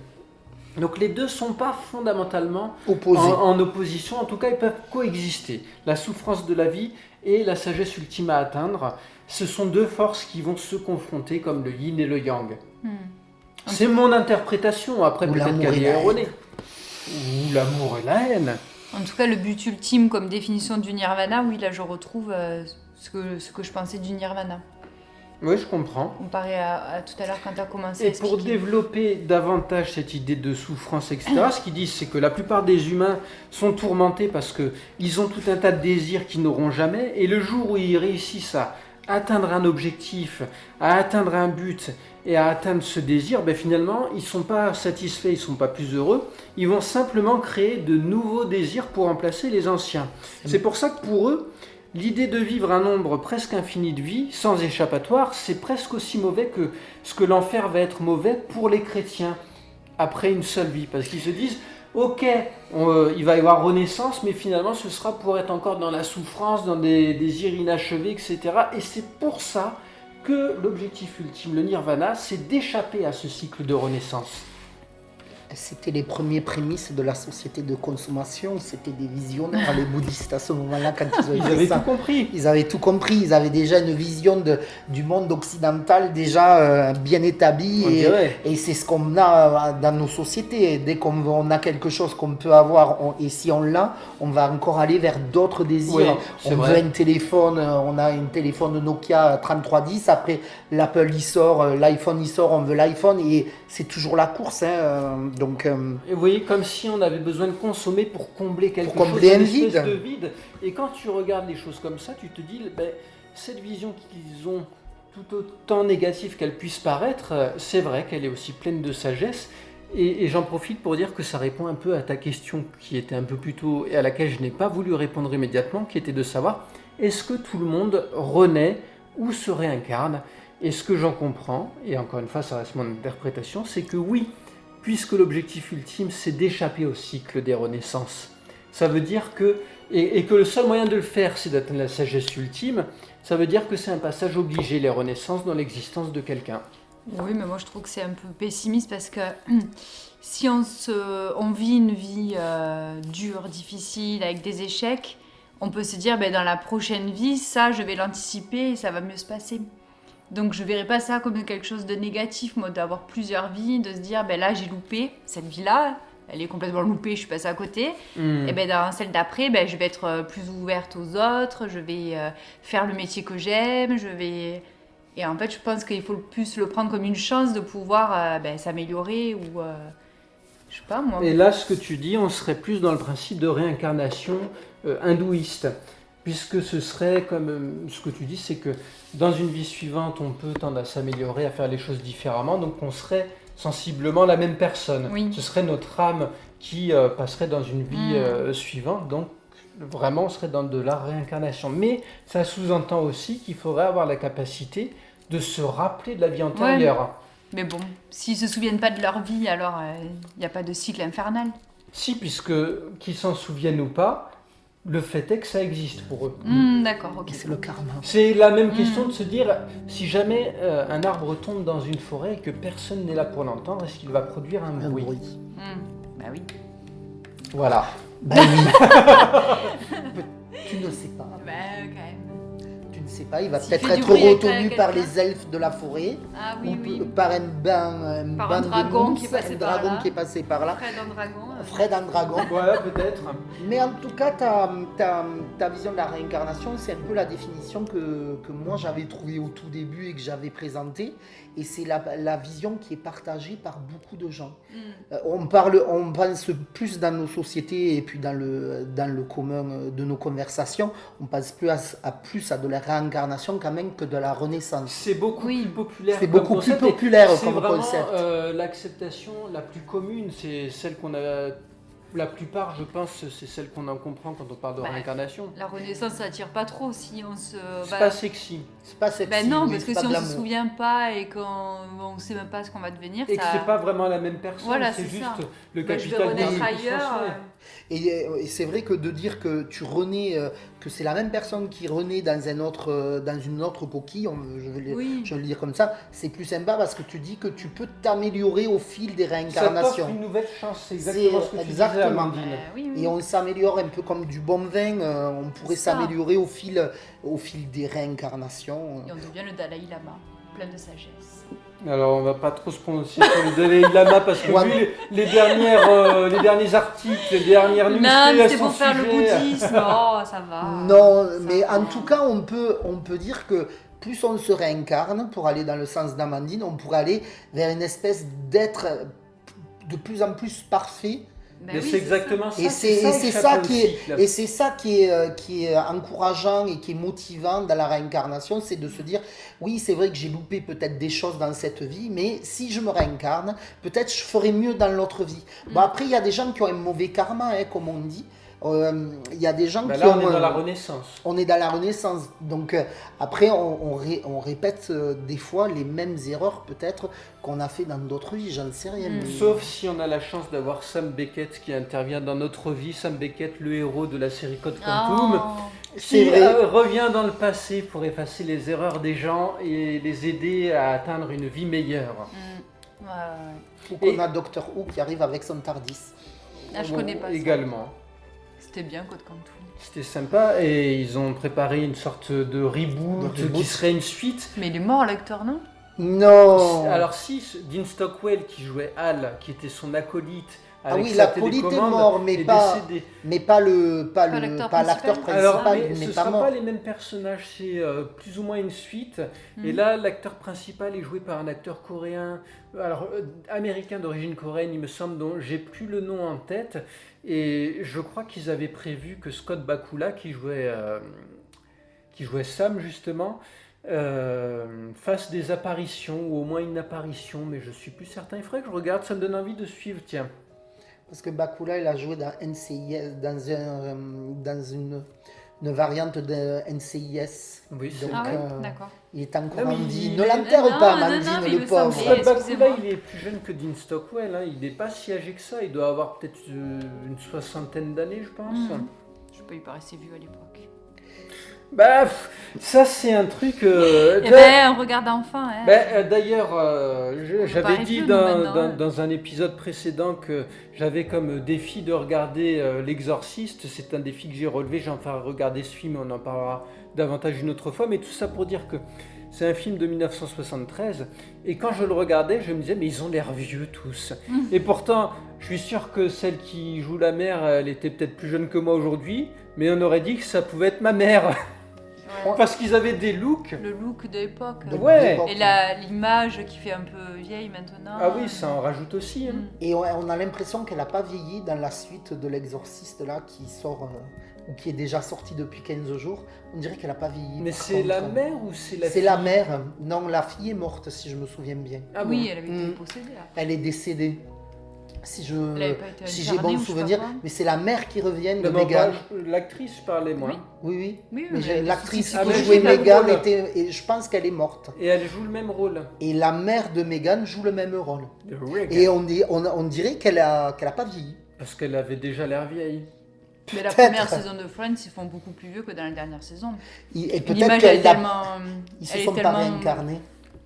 Donc les deux ne sont pas fondamentalement Opposé. en opposition, en tout cas ils peuvent coexister. La souffrance de la vie et la sagesse ultime à atteindre, ce sont deux forces qui vont se confronter comme le yin et le yang. C'est mon interprétation, après Ou peut-être l'amour qu'elle et est la erronée. Ou l'amour et la haine. En tout cas, le but ultime comme définition du nirvana, oui, là je retrouve ce que je pensais du nirvana. Oui, je comprends. Comparé à tout à l'heure quand tu as commencé à Et pour expliquer. développer davantage cette idée de souffrance, etc., ce qu'ils disent, c'est que la plupart des humains sont tourmentés parce qu'ils ont tout un tas de désirs qu'ils n'auront jamais, et le jour où ils réussissent à atteindre un objectif, à atteindre un but et à atteindre ce désir, finalement, ils ne sont pas satisfaits, ils ne sont pas plus heureux, ils vont simplement créer de nouveaux désirs pour remplacer les anciens. C'est pour ça que pour eux, l'idée de vivre un nombre presque infini de vies, sans échappatoire, c'est presque aussi mauvais que ce que l'enfer va être mauvais pour les chrétiens après une seule vie. Parce qu'ils se disent, ok, il va y avoir renaissance, mais finalement ce sera pour être encore dans la souffrance, dans des désirs inachevés, etc. Et c'est pour ça que l'objectif ultime, le nirvana, c'est d'échapper à ce cycle de renaissance. C'était les premiers prémices de la société de consommation, c'était des visionnaires, les bouddhistes à ce moment-là, quand ils ont Ils fait avaient ça. tout compris. Ils avaient tout compris, ils avaient déjà une vision du monde occidental déjà bien établie, On dirait. et c'est ce qu'on a dans nos sociétés. Et dès qu'on a quelque chose qu'on peut avoir, et si on l'a, on va encore aller vers d'autres désirs. Oui, c'est on vrai. veut un téléphone, on a un téléphone Nokia 3310, après l'Apple il sort, l'iPhone il sort, on veut l'iPhone, et c'est toujours la course. Donc, Et vous voyez, comme si on avait besoin de consommer pour combler quelque Pour chose, combler un une espèce vide. de vide. Et quand tu regardes les choses comme ça, tu te dis, cette vision qu'ils ont, tout autant négative qu'elle puisse paraître, c'est vrai qu'elle est aussi pleine de sagesse. Et j'en profite pour dire que ça répond un peu à ta question qui était un peu plus tôt et à laquelle je n'ai pas voulu répondre immédiatement, qui était de savoir, est-ce que tout le monde renaît ou se réincarne? Et ce que j'en comprends, et encore une fois ça reste mon interprétation, c'est que oui, puisque l'objectif ultime c'est d'échapper au cycle des renaissances. Ça veut dire que et que le seul moyen de le faire, c'est d'atteindre la sagesse ultime, ça veut dire que c'est un passage obligé, les renaissances, dans l'existence de quelqu'un. Oui, mais moi je trouve que c'est un peu pessimiste parce que si on vit une vie dure, difficile, avec des échecs, on peut se dire dans la prochaine vie, ça je vais l'anticiper et ça va mieux se passer. Donc je verrais pas ça comme quelque chose de négatif, moi, d'avoir plusieurs vies, de se dire là j'ai loupé cette vie-là, elle est complètement loupée, je suis passée à côté. Et dans celle d'après, je vais être plus ouverte aux autres, je vais faire le métier que j'aime, Et en fait, je pense qu'il faut plus le prendre comme une chance de pouvoir s'améliorer ou... je sais pas, moi. Et là, ce que tu dis, on serait plus dans le principe de réincarnation hindouiste. Puisque ce serait comme ce que tu dis, c'est que dans une vie suivante, on peut tendre à s'améliorer, à faire les choses différemment. Donc on serait sensiblement la même personne. Oui. Ce serait notre âme qui passerait dans une vie suivante. Donc vraiment, on serait dans de la réincarnation. Mais ça sous-entend aussi qu'il faudrait avoir la capacité de se rappeler de la vie antérieure. Ouais. Mais bon, s'ils se souviennent pas de leur vie, alors il n'y a pas de cycle infernal. Si, puisque qu'ils s'en souviennent ou pas, le fait est que ça existe pour eux. D'accord, ok. C'est le karma. C'est la même question de se dire, si jamais un arbre tombe dans une forêt et que personne n'est là pour l'entendre, est-ce qu'il va produire un bruit? Bah oui. Voilà. Ben oui. Tu ne sais pas. Bah quand même. Tu ne sais pas, il va S'il peut-être fait du être bruit avec retenu par quelqu'un. les elfes de la forêt. Ah oui, ou oui. par un ban de dragon mousse, qui est passé un par dragon là. qui est passé par là. Fred en dragon. Fred en dragon. Voilà, peut-être. Mais en tout cas, ta vision de la réincarnation, c'est un peu la définition que moi j'avais trouvée au tout début et que j'avais présentée. Et c'est la vision qui est partagée par beaucoup de gens. On pense plus dans nos sociétés et puis dans le commun de nos conversations, on pense plus à de la réincarnation quand même que de la renaissance. C'est beaucoup plus populaire. C'est comme beaucoup plus concept, populaire et comme concept. C'est vraiment l'acceptation la plus commune, c'est celle qu'on a. La plupart, je pense, c'est celle qu'on en comprend quand on parle de réincarnation. La renaissance, ça attire pas trop si on se... C'est pas sexy. C'est pas sexy. non, oui, parce que c'est si pas on glamour. se souvient pas et qu'on sait même pas ce qu'on va devenir, Et ça... que c'est pas vraiment la même personne, Voilà, c'est c'est juste ça. le je vais capital renaître de ailleurs. Et c'est vrai que de dire que tu renais, que c'est la même personne qui renaît dans une autre coquille, je vais le dire comme ça, c'est plus sympa parce que tu dis que tu peux t'améliorer au fil des Ça réincarnations. t'offre une nouvelle chance, c'est exactement ce que tu disais, exactement. Amandine. Oui. Et on s'améliore un peu comme du bon vin, on pourrait Ça. s'améliorer au fil des réincarnations. Et on devient le Dalai Lama, plein de sagesse. Alors on va pas trop se prononcer sur le Dalai Lama parce que Ouais. vu les derniers articles, les dernières news Non, mais à c'est son pour faire le sujet, bouddhisme. Oh, ça va. Non, Ça mais va. en tout cas, on peut dire que plus on se réincarne, pour aller dans le sens d'Amandine, on pourrait aller vers une espèce d'être de plus en plus parfait. Ben Mais oui, c'est exactement ça. Et c'est ça qui qui est encourageant et qui est motivant dans la réincarnation, c'est de se dire, oui, c'est vrai que j'ai loupé peut-être des choses dans cette vie, mais si je me réincarne, peut-être je ferai mieux dans l'autre vie. Bon, après, il y a des gens qui ont un mauvais karma, comme on dit. Il y a des gens qui là, ont... on est dans la Renaissance. On est dans la Renaissance. Donc après, on répète des fois les mêmes erreurs peut-être qu'on a fait dans d'autres vies, j'en sais rien. mais- Sauf si on a la chance d'avoir Sam Beckett qui intervient dans notre vie. Sam Beckett, le héros de la série Code Quantum, C'est qui vrai. revient dans le passé pour effacer les erreurs des gens et les aider à atteindre une vie meilleure. Ou qu'on a Doctor Who qui arrive avec son TARDIS. Ah, je connais pas ça. Également. C'était bien Code Quantum. C'était sympa et ils ont préparé une sorte de reboot, De reboot. qui serait une suite. Mais il est mort, l'acteur, non? Non. Alors si, Dean Stockwell qui jouait Hal, qui était son acolyte, Ah avec oui, sa l'acolyte est télécommande, mort, mais est pas- décédé. Mais pas principal. l'acteur principal, Alors, Ah, mais il ce n'est ne pas sera mort. pas les mêmes personnages, c'est plus ou moins une suite. Et là, l'acteur principal est joué par un acteur coréen, américain d'origine coréenne, il me semble, dont j'ai plus le nom en tête. Et je crois qu'ils avaient prévu que Scott Bakula, qui jouait Sam justement, fasse des apparitions, ou au moins une apparition, mais je suis plus certain. Il faudrait que je regarde, ça me donne envie de suivre, tiens. Parce que Bakula, il a joué dans NCIS, dans une variante de NCIS. Oui, c'est Donc, Ah ouais, euh, d'accord. Il est encore Ah oui, en vie. il Ne est- l'enterre Non, pas, non, Amandine, non, mais il le me pauvre. semblait- Scott Bakula, excusez-moi. il est plus jeune que Dean Stockwell, hein. Il n'est pas si âgé que ça, il doit avoir peut-être une soixantaine d'années, je pense. Je sais pas, il paraissait vieux à l'époque. Bah, ça c'est un truc... Eh ben, on regarde enfin. Hein. D'ailleurs, j'avais paraît dit vieux, nous, maintenant, dans un épisode précédent que j'avais comme défi de regarder L'Exorciste. C'est un défi que j'ai relevé, j'en ferai regarder ce film, on en parlera davantage une autre fois. Mais tout ça pour dire que c'est un film de 1973. Et quand je le regardais, je me disais, mais ils ont l'air vieux tous. Et pourtant, je suis sûr que celle qui joue la mère, elle était peut-être plus jeune que moi aujourd'hui. Mais on aurait dit que ça pouvait être ma mère. Ouais. Parce qu'ils avaient des looks. Le look de l'époque. Ouais. Et l'image qui fait un peu vieille maintenant. Ah oui, ça en rajoute aussi. Hein. Et on a l'impression qu'elle n'a pas vieilli dans la suite de l'Exorciste là qui sort ou qui est déjà sorti depuis 15 jours. On dirait qu'elle n'a pas vieilli. Mais c'est la mère ou c'est la fille? C'est la mère. Non, la fille est morte si je me souviens bien. Ah oui, elle avait été possédée. Là. Elle est décédée. Si j'ai incarnée bon ou je sais souvenir, pas quoi. mais c'est la mère qui revient de Non, Meghan. l'actrice, je parlais moi. Oui. Oui, Mais l'actrice c'est qui mais jouait joue le Meghan rôle. et je pense qu'elle est morte. Et elle joue le même rôle. Et la mère de Meghan joue le même rôle. Et Et on dirait qu'elle a pas vieilli. parce qu'elle avait déjà l'air vieille. Mais la Peut-être. première saison de Friends, ils font beaucoup plus vieux que dans la dernière saison. Et peut-être L'image, elle est qu'ils tellement. se sont pas réincarnés.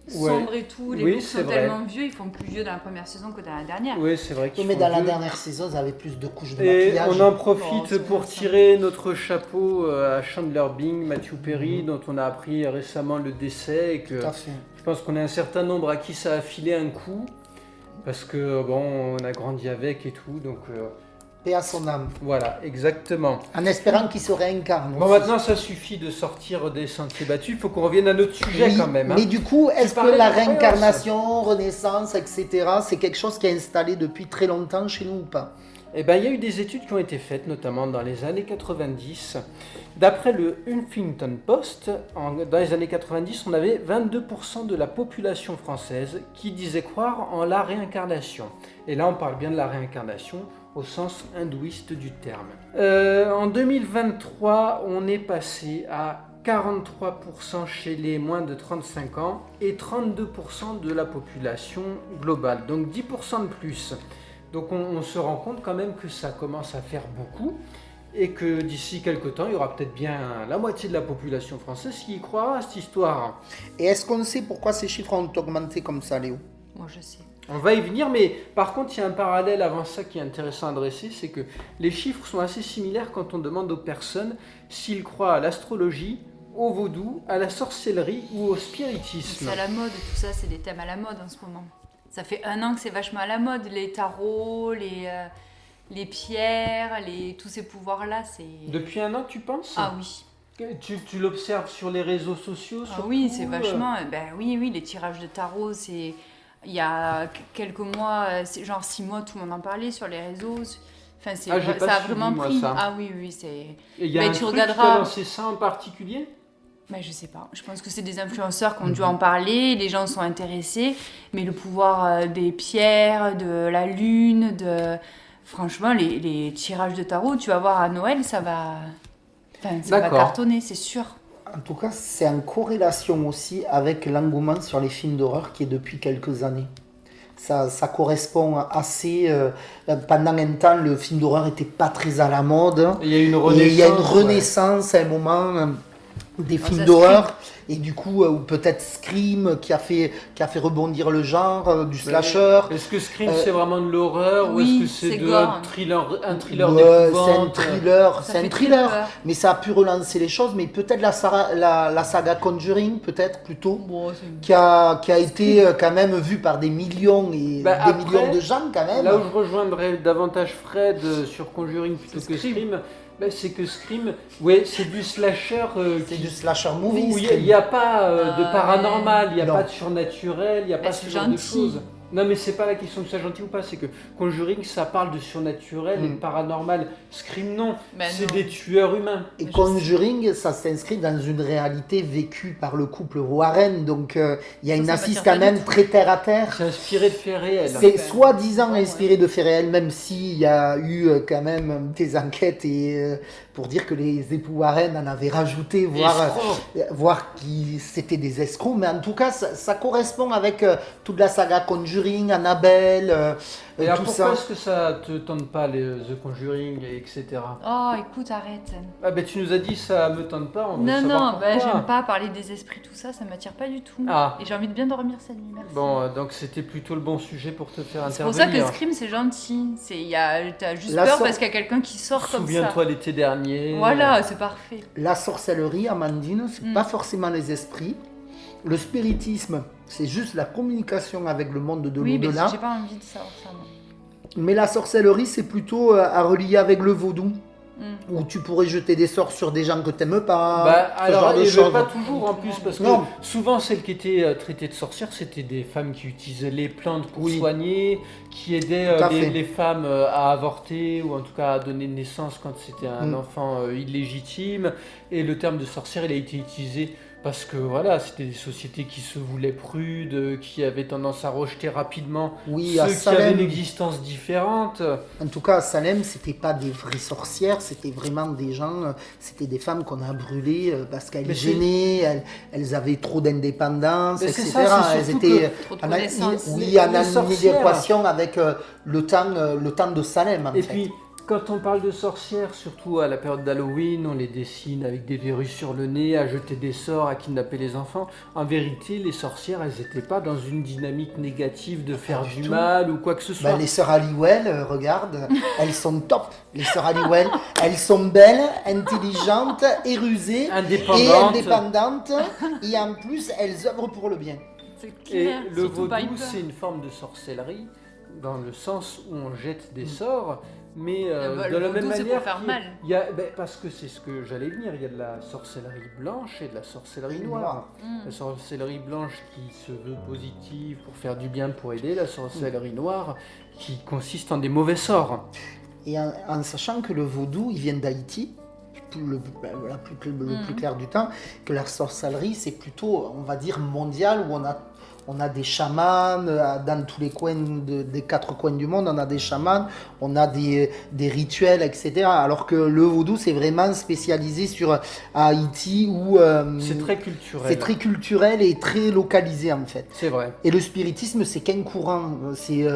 Sombre et tout, les Oui, looks c'est sont vrai. tellement vieux, ils font plus vieux dans la première saison que dans la dernière. Oui, c'est vrai qu'ils Mais font dans la vieux. dernière saison, ils avaient plus de couches de Et maquillage. on en Oh, profite c'est pour vrai, ça. tirer notre chapeau à Chandler Bing, Matthew Perry, dont on a appris récemment le décès. Et que Tout à fait. je pense qu'on a un certain nombre à qui ça a filé un coup. Parce que, bon, on a grandi avec et tout. Donc, Paix à son âme. voilà, exactement. En espérant qu'il se réincarne. Bon, aussi. maintenant, ça suffit de sortir des sentiers battus. Il faut qu'on revienne à notre sujet Oui, quand même. Hein. Mais du coup, est-ce que parlais la de croyance. réincarnation, renaissance, etc., c'est quelque chose qui est installé depuis très longtemps chez nous ou pas? Eh ben, il y a eu des études qui ont été faites, notamment dans les années 90. D'après le Huffington Post, dans les années 90, on avait 22% de la population française qui disait croire en la réincarnation. Et là, on parle bien de la réincarnation au sens hindouiste du terme. En 2023, on est passé à 43% chez les moins de 35 ans et 32% de la population globale, donc 10% de plus. Donc on se rend compte quand même que ça commence à faire beaucoup et que d'ici quelques temps, il y aura peut-être bien la moitié de la population française qui y croira à cette histoire. Et est-ce qu'on sait pourquoi ces chiffres ont augmenté comme ça, Léo? Moi, je sais. On va y venir, mais par contre, il y a un parallèle avant ça qui est intéressant à dresser, c'est que les chiffres sont assez similaires quand on demande aux personnes s'ils croient à l'astrologie, au vaudou, à la sorcellerie ou au spiritisme. C'est à la mode, tout ça, c'est des thèmes à la mode en ce moment. Ça fait 1 an que c'est vachement à la mode, les tarots, les pierres, tous ces pouvoirs-là, c'est... Depuis 1 an, tu penses? Ah oui. Tu l'observes sur les réseaux sociaux Ah surtout, oui, c'est vachement... oui, les tirages de tarot, c'est... Il y a quelques mois, genre 6 mois, tout le monde en parlait sur les réseaux. Enfin, j'ai pas ça a suivi, vraiment moi, pris. ça. Ah oui, c'est... Et il y a Mais un tu truc regarderas- qui a lancé ça en particulier? Je sais pas. Je pense que c'est des influenceurs qui ont dû en parler, les gens sont intéressés, mais le pouvoir des pierres, de la lune, franchement, les tirages de tarot, tu vas voir à Noël, ça va D'accord. cartonner, c'est sûr. En tout cas, c'est en corrélation aussi avec l'engouement sur les films d'horreur qui est depuis quelques années. Ça correspond assez... pendant un temps, le film d'horreur n'était pas très à la mode. Il y a une Et renaissance. il y a une ouais. renaissance à un moment des films ça, d'horreur. Et du coup, ou peut-être Scream qui a fait rebondir le genre du slasher. Est-ce que Scream c'est vraiment de l'horreur ou oui, est-ce que c'est c'est de gore. un thriller Ouais, c'est un d'épouvante? thriller, Ça c'est fait un très thriller, peur. mais ça a pu relancer les choses. Mais peut-être la saga Conjuring, peut-être plutôt, Bon, c'est- qui a été quand même vue par des millions et Bah, des après, millions de gens quand même. Là où je rejoindrais davantage Fred sur Conjuring plutôt C'est que Scream. Scream, c'est que Scream, ouais, c'est du slasher C'est qui- du slasher movie. où il Scream. n'y a pas de Ah, paranormal, il n'y a non. pas de surnaturel, il n'y a pas c'est ce genre de gentil. choses. Non, mais c'est pas la question de ça gentil ou pas, c'est que Conjuring ça parle de surnaturel et de paranormal. Scream non, Ben c'est non. des tueurs humains. Et Je Conjuring, ça s'inscrit dans une réalité vécue par le couple Warren, donc il y a une Ça assise m'attire quand pas du même tout. très terre à terre. C'est inspiré de faits réels. C'est Ouais. soi-disant Ouais. inspiré de faits réels, même s'il y a eu quand même des enquêtes et pour dire que les époux Warren en avaient rajouté, voire que c'était des escrocs. Mais en tout cas, ça correspond avec toute la saga Conjuring. Conjuring, Annabelle, Et alors tout pourquoi ça. est-ce que ça te tente pas, The Conjuring, etc. Oh, écoute, arrête. Ah ben tu nous as dit ça me tente pas, on veut Non, savoir non, pourquoi. j'aime pas parler des esprits, tout ça, ça m'attire pas du tout. Ah. Et j'ai envie de bien dormir cette nuit, merci. Bon, donc c'était plutôt le bon sujet pour te faire C'est pour ça intervenir. que Scream, c'est gentil. T'as juste La peur sor- parce qu'il y a quelqu'un qui sort comme ça. Souviens-toi l'été dernier. Voilà, c'est parfait. La sorcellerie, Amandine, c'est Mm. pas forcément les esprits. Le spiritisme, c'est juste la communication avec le monde de Oui, mais l'au-delà. j'ai pas envie de savoir ça, moi. Mais la sorcellerie, c'est plutôt à relier avec le vaudou, Mm. où tu pourrais jeter des sorts sur des gens que t'aimes pas. Bah, ce alors, genre de et choses. pas toujours en plus, parce que Non. souvent celles qui étaient traitées de sorcières, c'était des femmes qui utilisaient les plantes pour Oui. soigner, qui aidaient Tout à fait. les femmes à avorter ou en tout cas à donner naissance quand c'était un enfant illégitime. Et le terme de sorcière, il a été utilisé parce que voilà, c'était des sociétés qui se voulaient prudes, qui avaient tendance à rejeter rapidement Oui, à ceux qui avaient Salem. une existence différente. En tout cas, à Salem, c'était pas des vraies sorcières, c'était vraiment des gens, c'était des femmes qu'on a brûlées parce qu'elles Mais c'est- gênaient, elles avaient trop d'indépendance, Mais c'est etc. ça, c'est elles surtout étaient Trop de en, connaissances. oui, en Les sorcières. adéquation avec le temps de Salem, en Et fait. puis, quand on parle de sorcières, surtout à la période d'Halloween, on les dessine avec des verrues sur le nez, à jeter des sorts, à kidnapper les enfants. En vérité, les sorcières, elles n'étaient pas dans une dynamique négative de faire du du tout. mal ou quoi que ce soit. Les sœurs Halliwell, regarde, elles sont top. Les sœurs Halliwell, elles sont belles, intelligentes et rusées. Et Indépendantes. indépendantes. Et en plus, elles œuvrent pour le bien. C'est Et clair, le surtout vaudou, Piper. c'est une forme de sorcellerie, dans le sens où on jette des sorts, mais Bah, de le la même vaudou, c'est manière. pour faire mal. Parce que c'est ce que j'allais venir, il y a de la sorcellerie blanche et de la sorcellerie noire. Mm. La sorcellerie blanche qui se veut positive pour faire du bien, pour aider, la sorcellerie noire qui consiste en des mauvais sorts. Et en sachant que le vaudou, il vient d'Haïti, le plus clair du temps, que la sorcellerie, c'est plutôt, on va dire, mondial, où on a des chamans dans tous les coins des 4 coins du monde, on a des chamans, on a des rituels, etc. Alors que le vaudou, c'est vraiment spécialisé sur Haïti, où C'est très culturel. c'est très culturel et très localisé en fait. C'est vrai. Et le spiritisme, c'est qu'un courant. C'est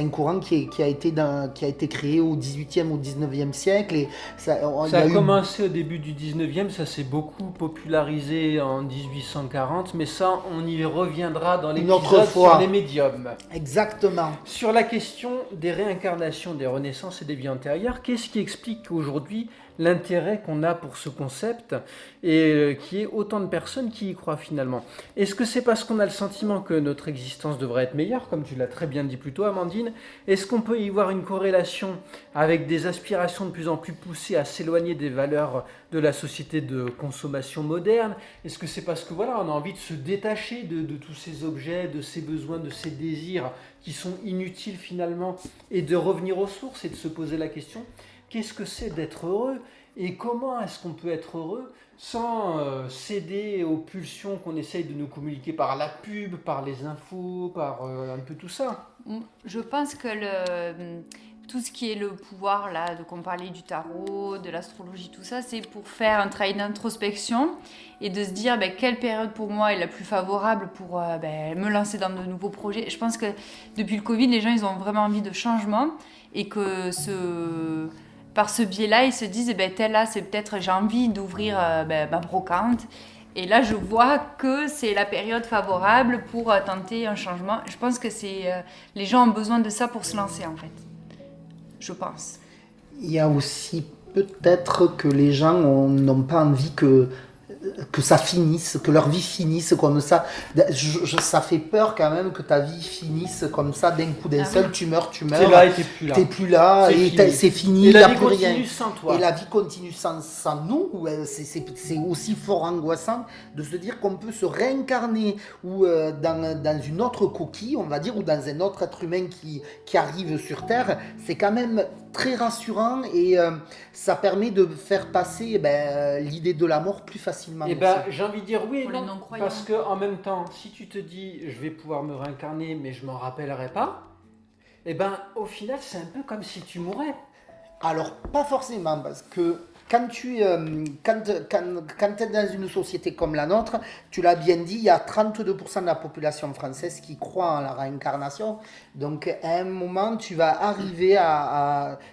un courant qui a été créé au 18e ou 19e siècle. Et ça il y Ça a eu- commencé au début du 19e, ça s'est beaucoup popularisé en 1840, mais ça, on y reviendra dans Une autre l'épisode fois. sur les médiums. Exactement. Sur la question des réincarnations, des renaissances et des vies antérieures, qu'est-ce qui explique aujourd'hui l'intérêt qu'on a pour ce concept et qui est autant de personnes qui y croient finalement? Est-ce que c'est parce qu'on a le sentiment que notre existence devrait être meilleure, comme tu l'as très bien dit plus tôt, Amandine? Est-ce qu'on peut y voir une corrélation avec des aspirations de plus en plus poussées à s'éloigner des valeurs de la société de consommation moderne? Est-ce que c'est parce que voilà, on a envie de se détacher de tous ces objets, de ces besoins, de ces désirs qui sont inutiles finalement, et de revenir aux sources et de se poser la question, qu'est-ce que c'est d'être heureux et comment est-ce qu'on peut être heureux sans céder aux pulsions qu'on essaye de nous communiquer par la pub, par les infos, par un peu tout ça? Je pense que tout ce qui est le pouvoir, là, de qu'on parlait du tarot, de l'astrologie, tout ça, c'est pour faire un travail d'introspection et de se dire quelle période pour moi est la plus favorable pour me lancer dans de nouveaux projets. Je pense que depuis le Covid, les gens, ils ont vraiment envie de changement et que par ce biais-là, ils se disent, tel là, c'est peut-être, j'ai envie d'ouvrir ma brocante. Et là, je vois que c'est la période favorable pour tenter un changement. Je pense que les gens ont besoin de ça pour se lancer, en fait. Je pense. Il y a aussi peut-être que les gens n'ont pas envie que ça finisse, que leur vie finisse comme ça. Ça fait peur quand même que ta vie finisse comme ça d'un coup d'un seul. Oui. Tu meurs. T'es là et t'es plus là. T'es plus là C'est et fini. c'est fini. Et il n'y la a vie plus rien. continue sans toi. Et la vie continue sans nous. C'est aussi fort angoissant de se dire qu'on peut se réincarner ou dans une autre coquille, on va dire, ou dans un autre être humain qui arrive sur Terre. C'est quand même très rassurant et ça permet de faire passer l'idée de la mort plus facilement. Eh ben, j'ai envie de dire oui et Pour les non, non-croyants. parce que en même temps, si tu te dis je vais pouvoir me réincarner mais je m'en rappellerai pas, eh ben au final c'est un peu comme si tu mourais. Alors, pas forcément, parce que quand tu es dans une société comme la nôtre, tu l'as bien dit, il y a 32% de la population française qui croit en la réincarnation. Donc, à un moment, tu vas arriver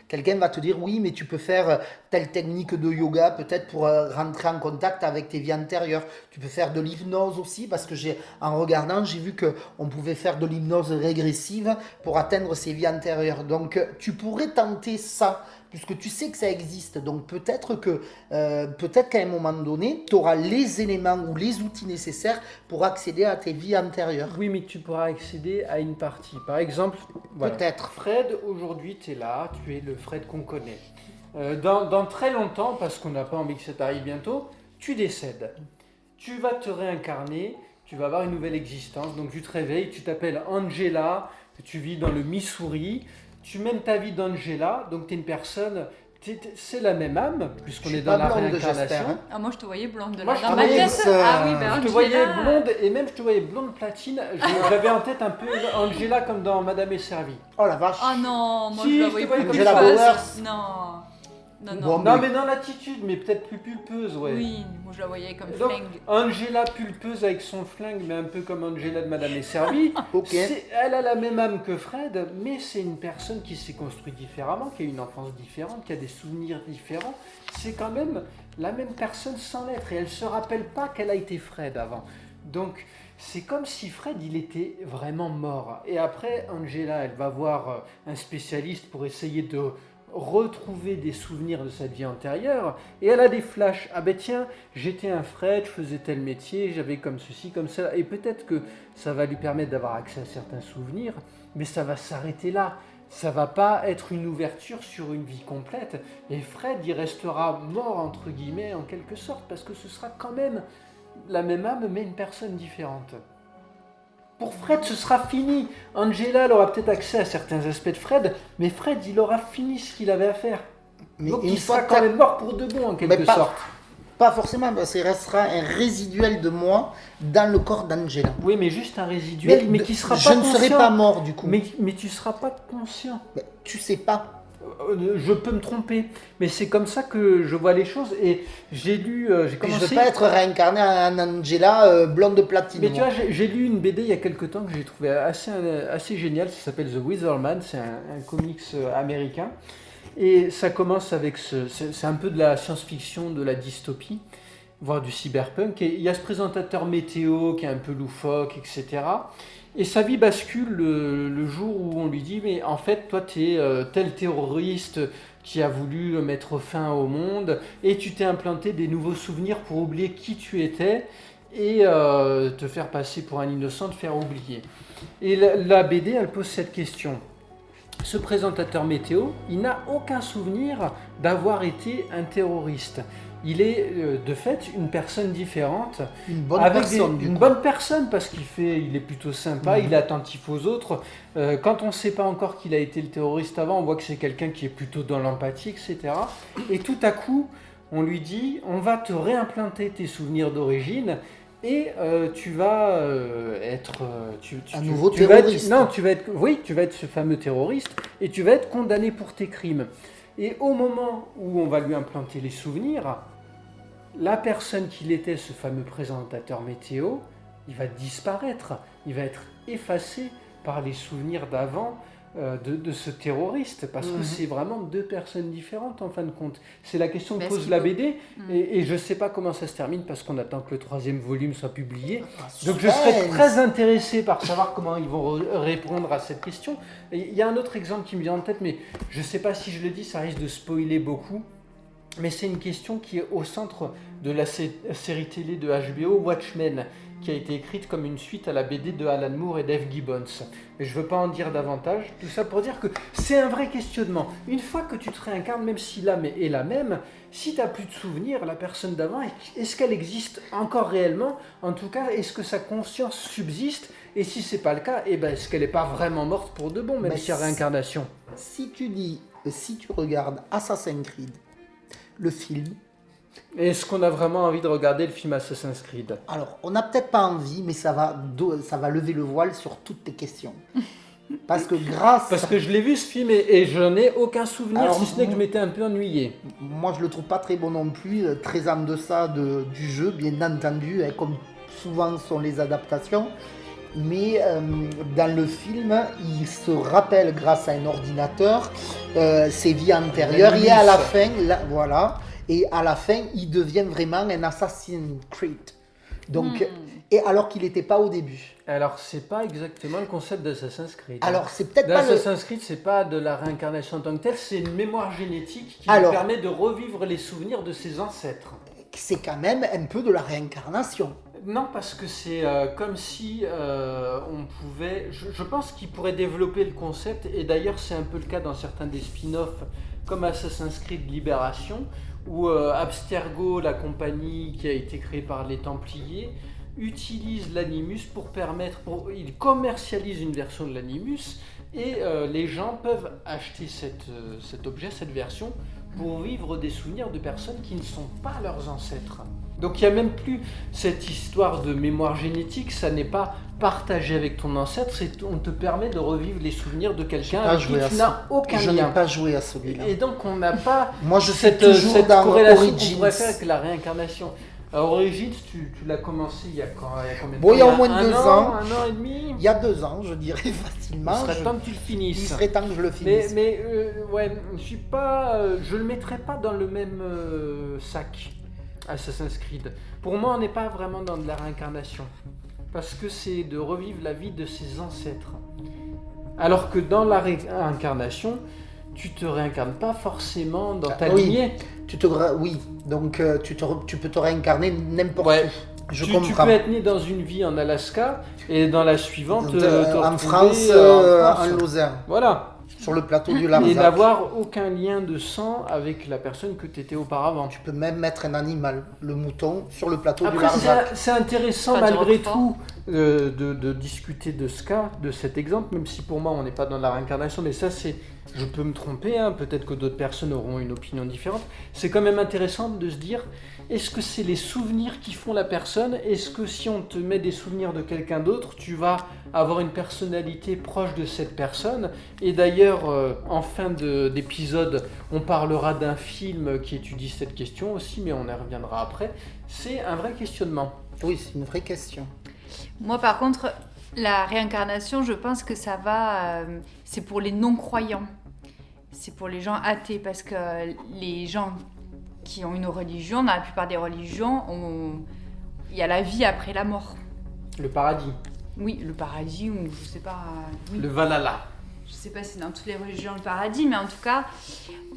quelqu'un va te dire, oui, mais tu peux faire telle technique de yoga, peut-être pour rentrer en contact avec tes vies antérieures. Tu peux faire de l'hypnose aussi, parce que en regardant, j'ai vu qu'on pouvait faire de l'hypnose régressive pour atteindre ses vies antérieures. Donc, tu pourrais tenter ça, puisque tu sais que ça existe. Donc peut-être qu'à un moment donné, tu auras les éléments ou les outils nécessaires pour accéder à tes vies antérieures. Oui, mais tu pourras accéder à une partie. Par exemple, voilà. Peut-être. Fred, aujourd'hui, tu es là, tu es le Fred qu'on connaît. Dans très longtemps, parce qu'on n'a pas envie que ça t'arrive bientôt, tu décèdes. Tu vas te réincarner, tu vas avoir une nouvelle existence. Donc tu te réveilles, tu t'appelles Angela, tu vis dans le Missouri. Tu mènes ta vie d'Angela, donc tu es une personne, c'est la même âme, puisqu'on est dans la réincarnation. Ah, moi je te voyais blonde Moi, dans ma tête. Ah oui, ben je te voyais blonde, et même je te voyais blonde platine. J'avais en tête un peu Angela comme dans Madame est servie. Oh la vache. Oh non, moi Si, je la je voyais te voyais plus comme Angela pulpeuse. Bowers. Non. Bon, Non, mais dans l'attitude, mais peut-être plus pulpeuse, ouais. Oui, moi je la voyais comme Donc, flingue. Angela pulpeuse avec son flingue, mais un peu comme Angela de Madame est servie. Ok. Elle a la même âme que Fred, mais c'est une personne qui s'est construite différemment, qui a une enfance différente, qui a des souvenirs différents. C'est quand même la même personne sans l'être, et elle ne se rappelle pas qu'elle a été Fred avant. Donc c'est comme si Fred il était vraiment mort. Et après, Angela, elle va voir un spécialiste pour essayer de retrouver des souvenirs de sa vie antérieure, et elle a des flashs. Ah ben tiens, j'étais un Fred, je faisais tel métier, j'avais comme ceci, comme ça, et peut-être que ça va lui permettre d'avoir accès à certains souvenirs, mais ça va s'arrêter là. Ça va pas être une ouverture sur une vie complète, et Fred il restera mort entre guillemets en quelque sorte, parce que ce sera quand même la même âme mais une personne différente. Pour Fred, ce sera fini. Angela, elle aura peut-être accès à certains aspects de Fred, mais Fred, il aura fini ce qu'il avait à faire. Mais donc une il fois sera quand même mort pour de bon, en quelque sorte. Pas forcément, parce qu'il restera un résiduel de moi dans le corps d'Angela. Oui, mais juste un résiduel, mais qui sera pas Je ne conscient. serai pas mort du coup. Mais tu ne seras pas conscient. Mais tu sais pas. Je peux me tromper, mais c'est comme ça que je vois les choses. Et j'ai lu, j'ai Je commencé... ne veux pas être réincarné en Angela blonde platine. Mais tu vois, j'ai lu une BD il y a quelque temps que j'ai trouvé assez géniale, ça s'appelle The Witherman, c'est un comics américain. Et ça commence avec c'est un peu de la science-fiction, de la dystopie, voire du cyberpunk. Et il y a ce présentateur météo qui est un peu loufoque, etc. Et sa vie bascule le jour où on lui dit « Mais en fait, toi, tu es tel terroriste qui a voulu mettre fin au monde et tu t'es implanté des nouveaux souvenirs pour oublier qui tu étais et te faire passer pour un innocent, te faire oublier. » Et la BD, elle pose cette question. Ce présentateur météo, il n'a aucun souvenir d'avoir été un terroriste. Il est de fait une personne différente, une bonne personne parce il est plutôt sympa, il est attentif aux autres. Quand on ne sait pas encore qu'il a été le terroriste avant, on voit que c'est quelqu'un qui est plutôt dans l'empathie, etc. Et tout à coup, on lui dit, on va te réimplanter tes souvenirs d'origine et tu vas être un nouveau terroriste. Tu vas être ce fameux terroriste et tu vas être condamné pour tes crimes. Et au moment où on va lui implanter les souvenirs, la personne qu'il était, ce fameux présentateur météo, il va disparaître, il va être effacé par les souvenirs d'avant de ce terroriste, parce que c'est vraiment deux personnes différentes en fin de compte. C'est la question que pose la BD, et je ne sais pas comment ça se termine, parce qu'on attend que le 3e volume soit publié. Donc je serais très intéressé par savoir comment ils vont répondre à cette question. Il y a un autre exemple qui me vient en tête, mais je ne sais pas si je le dis, ça risque de spoiler beaucoup. Mais c'est une question qui est au centre de la série télé de HBO, Watchmen, qui a été écrite comme une suite à la BD de Alan Moore et Dave Gibbons. Mais je ne veux pas en dire davantage, tout ça pour dire que c'est un vrai questionnement. Une fois que tu te réincarnes, même si l'âme est la même, si tu n'as plus de souvenirs, la personne d'avant, est-ce qu'elle existe encore réellement? En tout cas, est-ce que sa conscience subsiste? Et si ce n'est pas le cas, est-ce qu'elle n'est pas vraiment morte pour de bon, même s'il y a réincarnation? Si tu regardes Assassin's Creed, le film. Est-ce qu'on a vraiment envie de regarder le film Assassin's Creed? Alors, on n'a peut-être pas envie, mais ça va lever le voile sur toutes tes questions. Parce que grâce... Parce que je l'ai vu ce film et je n'en ai aucun souvenir, Alors, si ce n'est que je m'étais un peu ennuyé. Moi, je le trouve pas très bon non plus, très en deçà du jeu, bien entendu, comme souvent sont les adaptations. Mais dans le film, il se rappelle grâce à un ordinateur ses vies antérieures et à la fin, il devient vraiment un Assassin's Creed. Donc, et alors qu'il n'était pas au début. Alors, c'est pas exactement le concept d'Assassin's Creed. Alors, c'est peut-être pas Assassin's Creed, c'est pas de la réincarnation en tant que telle, c'est une mémoire génétique qui nous permet de revivre les souvenirs de ses ancêtres. C'est quand même un peu de la réincarnation. Non, parce que c'est comme si on pouvait... Je pense qu'il pourrait développer le concept, et d'ailleurs c'est un peu le cas dans certains des spin-offs, comme Assassin's Creed Libération, où Abstergo, la compagnie qui a été créée par les Templiers, utilise l'Animus il commercialise une version de l'Animus, et les gens peuvent acheter cet objet, cette version, pour vivre des souvenirs de personnes qui ne sont pas leurs ancêtres. Donc il n'y a même plus cette histoire de mémoire génétique, ça n'est pas partagé avec ton ancêtre, on te permet de revivre les souvenirs de quelqu'un avec qui tu n'as aucun lien. Je n'ai pas joué à celui-là. Et donc on n'a pas Moi, je cette corrélation qu'on pourrait faire avec la réincarnation. Alors, Origins, tu l'as commencé il y a combien de temps? Il y a au moins 2 ans. 1 an et demi. Il y a 2 ans, je dirais facilement. Il serait temps que tu le finisses. Il serait temps que je le finisse. Mais je le mettrais pas dans le même sac, Assassin's Creed. Pour moi, on n'est pas vraiment dans de la réincarnation. Parce que c'est de revivre la vie de ses ancêtres. Alors que dans la réincarnation, tu te réincarnes pas forcément dans ta lignée. Oui, donc tu peux te réincarner n'importe où. Je comprends. Tu peux être né dans une vie en Alaska et dans la suivante en France, en Lozère. Voilà. Sur le plateau du Larzac. Et n'avoir aucun lien de sang avec la personne que tu étais auparavant. Tu peux même mettre un animal, le mouton, sur le plateau du Larzac. C'est intéressant malgré tout de discuter de ce cas, de cet exemple, même si pour moi on n'est pas dans la réincarnation, mais ça c'est... Je peux me tromper, peut-être que d'autres personnes auront une opinion différente. C'est quand même intéressant de se dire, est-ce que c'est les souvenirs qui font la personne? Est-ce que si on te met des souvenirs de quelqu'un d'autre, tu vas avoir une personnalité proche de cette personne? Et d'ailleurs, en fin d'épisode, on parlera d'un film qui étudie cette question aussi, mais on y reviendra après. C'est un vrai questionnement. Oui, c'est une vraie question. Moi, par contre, la réincarnation, je pense que ça va... c'est pour les non-croyants. C'est pour les gens athées, parce que les gens qui ont une religion, dans la plupart des religions, il y a la vie après la mort. Le paradis. Oui, le paradis, ou je sais pas... Oui. Le Valhalla. Je sais pas si c'est dans toutes les religions le paradis, mais en tout cas,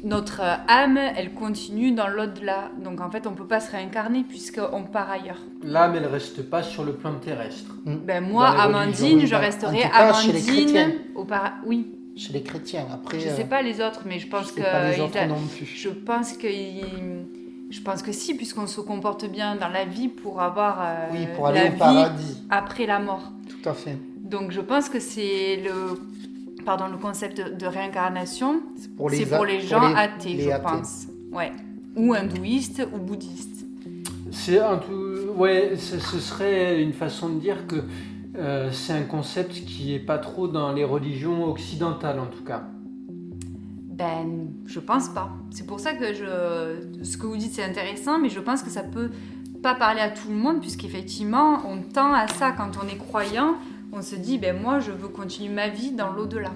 notre âme, elle continue dans l'au-delà. Donc en fait, on peut pas se réincarner puisqu'on part ailleurs. L'âme, elle reste pas sur le plan terrestre. Ben moi, Amandine, je resterai Amandine au paradis. Oui. Chez les chrétiens, après... Je sais pas les autres, mais je pense que... pas les autres non plus. Je pense que si, puisqu'on se comporte bien dans la vie pour avoir pour aller la au vie paradis. Après la mort. Tout à fait. Donc je pense que c'est le concept de réincarnation, c'est pour les gens athées, je pense. Ouais. Ou hindouistes ou bouddhistes. Ce serait une façon de dire que c'est un concept qui est pas trop dans les religions occidentales en tout cas. Ben, je pense pas. C'est pour ça que ce que vous dites c'est intéressant, mais je pense que ça peut pas parler à tout le monde, puisqu'effectivement on tend à ça quand on est croyant. On se dit, ben moi, je veux continuer ma vie dans l'au-delà.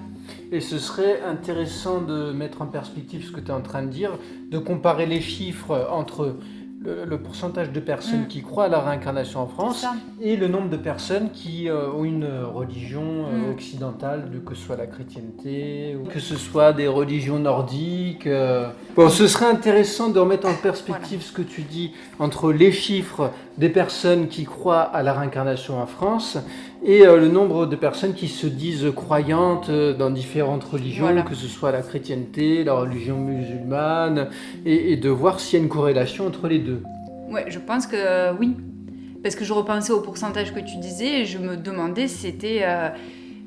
Et ce serait intéressant de mettre en perspective ce que tu es en train de dire, de comparer les chiffres entre le pourcentage de personnes qui croient à la réincarnation en France et le nombre de personnes qui ont une religion occidentale, que ce soit la chrétienté, ou que ce soit des religions nordiques. Bon, ce serait intéressant de remettre en perspective ce que tu dis entre les chiffres des personnes qui croient à la réincarnation en France et le nombre de personnes qui se disent croyantes dans différentes religions, que ce soit la chrétienté, la religion musulmane, et de voir s'il y a une corrélation entre les deux. Ouais, je pense que oui. Parce que je repensais au pourcentage que tu disais et je me demandais si c'était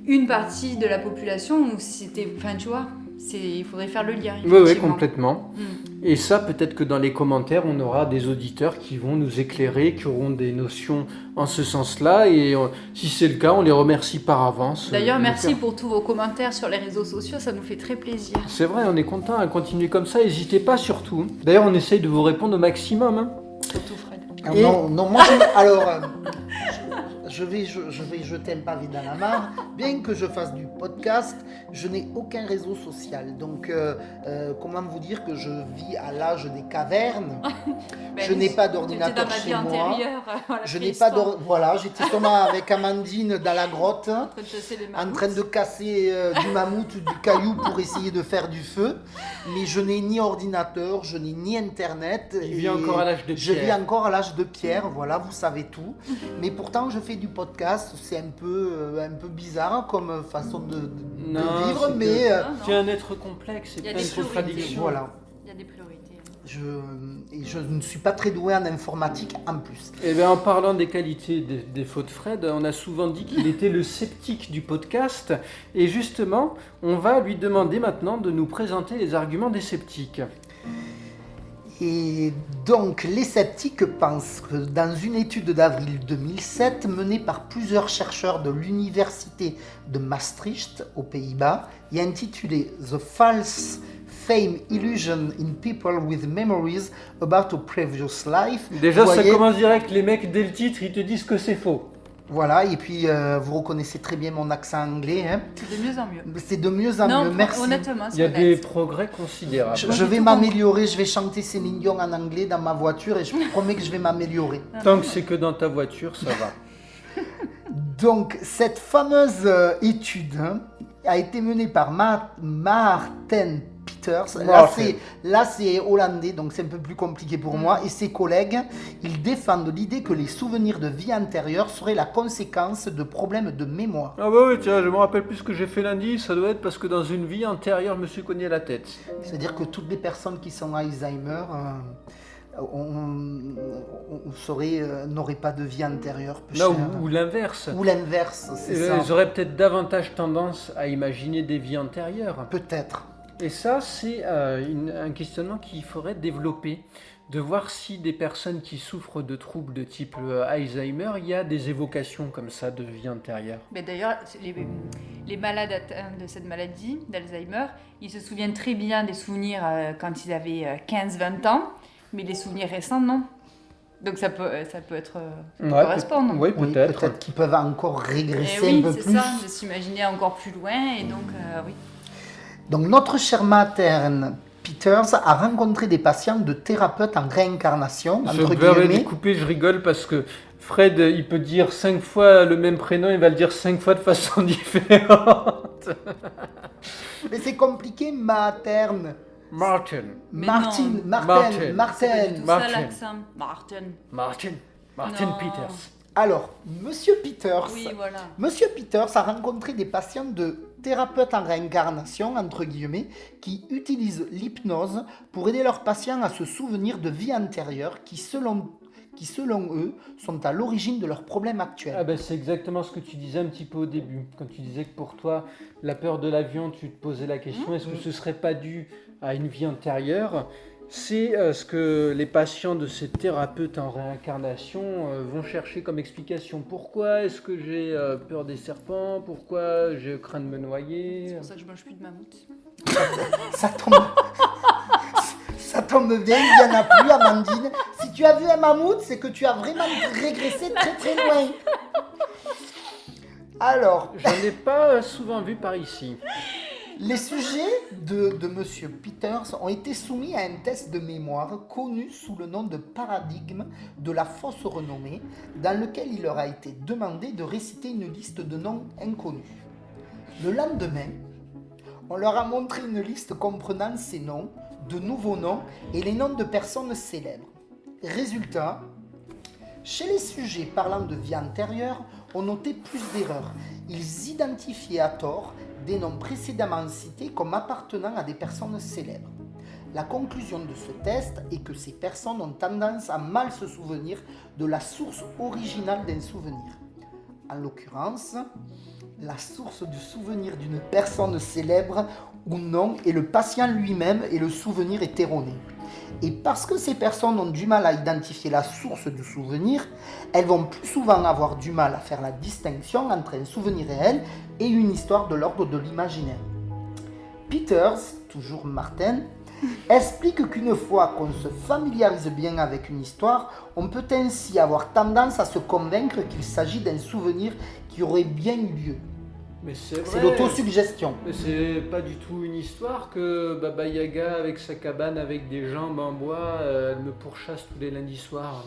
une partie de la population ou si c'était... Enfin, tu vois, Il faudrait faire le lien. Oui, effectivement. complètement. Mm. Et ça, peut-être que dans les commentaires, on aura des auditeurs qui vont nous éclairer, qui auront des notions en ce sens-là. Et si c'est le cas, on les remercie par avance. D'ailleurs, de merci faire. pour tous vos commentaires sur les réseaux sociaux, ça nous fait très plaisir. C'est vrai, on est content à continuer comme ça. N'hésitez pas surtout. D'ailleurs, on essaye de vous répondre au maximum. Hein. Surtout Fred. Et- Non, moi, je vais jeter un pavé dans la mare. Bien que je fasse du podcast, je n'ai aucun réseau social. Donc, comment vous dire que je vis à l'âge des cavernes. Je n'ai pas d'ordinateur Tu étais chez dans ma vie moi. antérieure. Voilà, Je n'ai pas Voilà, j'étais sûrement avec Amandine dans la grotte, En train de chasser les en mammouths. train de casser du mammouth ou du caillou pour essayer de faire du feu. Mais je n'ai ni ordinateur, je n'ai ni internet. Il vit et encore à l'âge de Je vis pierre. encore à l'âge de pierre, voilà, vous savez tout. Mais pourtant, je fais du podcast, c'est un peu bizarre comme façon de Non, vivre, c'est mais que- Non, non. Tu es un être complexe et Il y a plein des de priorités. contradictions. voilà. Il y a des priorités. Je ne suis pas très doué en informatique en plus. Eh bien, en parlant des qualités des défauts de Fred, on a souvent dit qu'il était le sceptique du podcast. Et justement, on va lui demander maintenant de nous présenter les arguments des sceptiques. Et donc, les sceptiques pensent que dans une étude d'avril 2007 menée par plusieurs chercheurs de l'université de Maastricht aux Pays-Bas et intitulée The False Fame Illusion in People with Memories About a Previous Life. Déjà, Vous ça voyez, commence direct. Les mecs, dès le titre, ils te disent que c'est faux. Voilà, et puis vous reconnaissez très bien mon accent anglais. Hein. C'est de mieux en mieux. C'est de mieux en Non, mieux, merci. honnêtement, Il y a c'est des honnête. progrès considérables. Je Moi, j'ai vais tout m'améliorer, je vais chanter Céline Dion en anglais dans ma voiture et je vous promets que je vais m'améliorer. Tant que c'est que dans ta voiture, ça va. Donc, cette fameuse étude a été menée par Maarten Peters. Maarten. Là, c'est hollandais, donc c'est un peu plus compliqué pour moi. Et ses collègues, ils défendent l'idée que les souvenirs de vie antérieure seraient la conséquence de problèmes de mémoire. Ah bah oui, tiens, je me rappelle plus ce que j'ai fait lundi. Ça doit être parce que dans une vie antérieure, je me suis cogné la tête. C'est-à-dire que toutes les personnes qui sont Alzheimer n'auraient pas de vie antérieure. peu Non, cher. ou l'inverse. Ou l'inverse, c'est ça. Ils auraient peut-être davantage tendance à imaginer des vies antérieures. Peut-être. Et ça, c'est un questionnement qu'il faudrait développer, de voir si des personnes qui souffrent de troubles de type Alzheimer, il y a des évocations comme ça de vie antérieure. Mais d'ailleurs, les malades atteints de cette maladie, d'Alzheimer, ils se souviennent très bien des souvenirs quand ils avaient 15-20 ans, mais les souvenirs récents, non. Donc ça peut correspondre. Oui, Oui, peut-être. peut-être qu'ils peuvent encore Et régresser oui, un peu c'est plus. ça, de s'imaginer encore plus loin, et donc oui. Donc notre cher Maarten Peters a rencontré des patients de thérapeutes en réincarnation, Je entre me permets de guillemets. couper, je rigole parce que Fred, il peut dire 5 fois le même prénom, il va le dire 5 fois de façon différente. Mais c'est compliqué, Maarten. Martin. Mais Martin, non. Martin, C'est pas Martin. du tout Martin. ça l'accent. Martin. Non. Peters. Alors, Monsieur Peters. Oui, voilà. Monsieur Peters a rencontré des patients de thérapeutes en réincarnation, entre guillemets, qui utilisent l'hypnose pour aider leurs patients à se souvenir de vies antérieures qui, selon eux, sont à l'origine de leurs problèmes actuels. Ah ben c'est exactement ce que tu disais un petit peu au début, quand tu disais que pour toi, la peur de l'avion, tu te posais la question, est-ce que ce serait pas dû à une vie antérieure? C'est ce que les patients de ces thérapeutes en réincarnation vont chercher comme explication. Pourquoi est-ce que j'ai peur des serpents? Pourquoi je crains de me noyer? C'est pour ça que je mange plus de mammouth. Ça tombe... Ça tombe bien, il n'y en a plus, Amandine. Si tu as vu un mammouth, c'est que tu as vraiment régressé très très loin. Alors, Je n'ai pas souvent vu par ici. les sujets de Monsieur Peters ont été soumis à un test de mémoire connu sous le nom de paradigme de la fausse renommée, dans lequel il leur a été demandé de réciter une liste de noms inconnus. Le lendemain, on leur a montré une liste comprenant ces noms, de nouveaux noms et les noms de personnes célèbres. Résultat, chez les sujets parlant de vie antérieure, on notait plus d'erreurs. Ils identifiaient à tort des noms précédemment cités comme appartenant à des personnes célèbres. La conclusion de ce test est que ces personnes ont tendance à mal se souvenir de la source originale d'un souvenir. En l'occurrence, la source du souvenir d'une personne célèbre ou non, et le patient lui-même et le souvenir est erroné. Et parce que ces personnes ont du mal à identifier la source du souvenir, elles vont plus souvent avoir du mal à faire la distinction entre un souvenir réel et une histoire de l'ordre de l'imaginaire. Peters, toujours Martin, explique qu'une fois qu'on se familiarise bien avec une histoire, on peut ainsi avoir tendance à se convaincre qu'il s'agit d'un souvenir qui aurait bien eu lieu. Mais c'est vrai. C'est l'autosuggestion. Mais c'est pas du tout une histoire que Baba Yaga avec sa cabane avec des jambes en bois, elle me pourchasse tous les lundis soirs.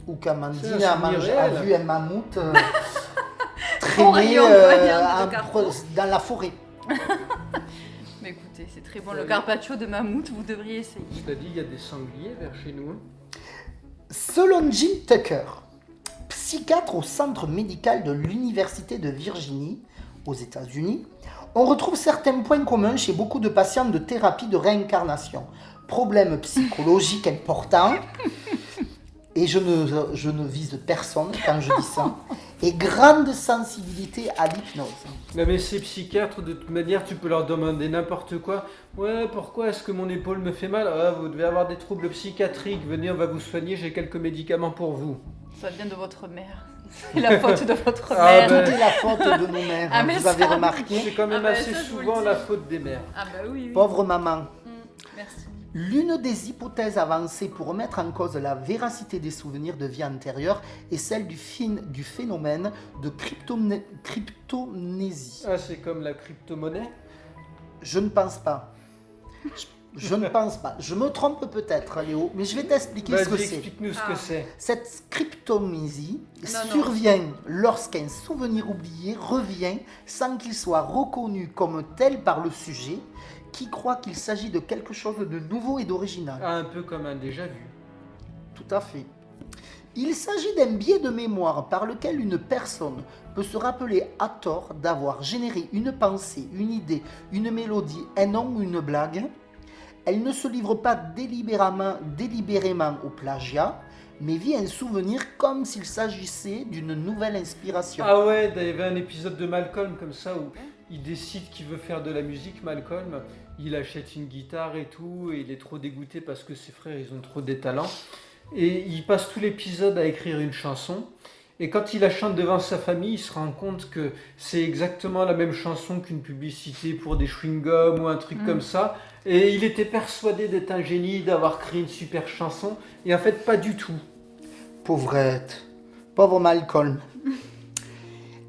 Ou qu'Amandine C'est un a souvenir a réel. vu un mammouth Au traîner rayon de Carrefour. dans la forêt. Mais écoutez, c'est très bon. Le carpaccio de mammouth, vous devriez essayer. Cela dit, il y a des sangliers vers chez nous. Selon Jim Tucker, psychiatre au centre médical de l'Université de Virginie, aux États-Unis, on retrouve certains points communs chez beaucoup de patients de thérapie de réincarnation. Problèmes psychologiques importants, et je ne vise personne quand je dis ça, et grande sensibilité à l'hypnose. Non mais ces psychiatres, de toute manière, tu peux leur demander n'importe quoi. Ouais, pourquoi est-ce que mon épaule me fait mal? Ah, vous devez avoir des troubles psychiatriques, venez, on va vous soigner, j'ai quelques médicaments pour vous. Ça vient de votre mère. C'est la faute de votre Ah, mère. ben, Tout est la faute de nos mères, Ah, mais vous avez ça, remarqué. C'est quand même Ah bah, assez ça, je vous le souvent dis. la faute des mères. Ah bah oui, oui. Pauvre maman. Merci. L'une des hypothèses avancées pour remettre en cause la véracité des souvenirs de vie antérieure est celle du phénomène de cryptomnésie. Ah, c'est comme la crypto-monnaie? Je ne pense pas. Je ne pense pas. Je me trompe peut-être, Léo, mais je vais t'expliquer ce que Vas-y, c'est. explique-nous ce Ah. que c'est. Cette cryptomnésie Non. survient lorsqu'un souvenir oublié revient sans qu'il soit reconnu comme tel par le sujet, qui croit qu'il s'agit de quelque chose de nouveau et d'original. Ah, un peu comme un déjà-vu. Tout à fait. Il s'agit d'un biais de mémoire par lequel une personne peut se rappeler à tort d'avoir généré une pensée, une idée, une mélodie, un nom ou une blague. Elle ne se livre pas délibérément au plagiat, mais vit un souvenir comme s'il s'agissait d'une nouvelle inspiration. Ah ouais, il y avait un épisode de Malcolm comme ça où il décide qu'il veut faire de la musique, Malcolm. Il achète une guitare et tout, et il est trop dégoûté parce que ses frères, ils ont trop des talents. Et il passe tout l'épisode à écrire une chanson. Et quand il la chante devant sa famille, il se rend compte que c'est exactement la même chanson qu'une publicité pour des chewing-gums ou un truc comme ça. Et il était persuadé d'être un génie, d'avoir créé une super chanson. Et en fait, pas du tout. Pauvrette, pauvre Malcolm.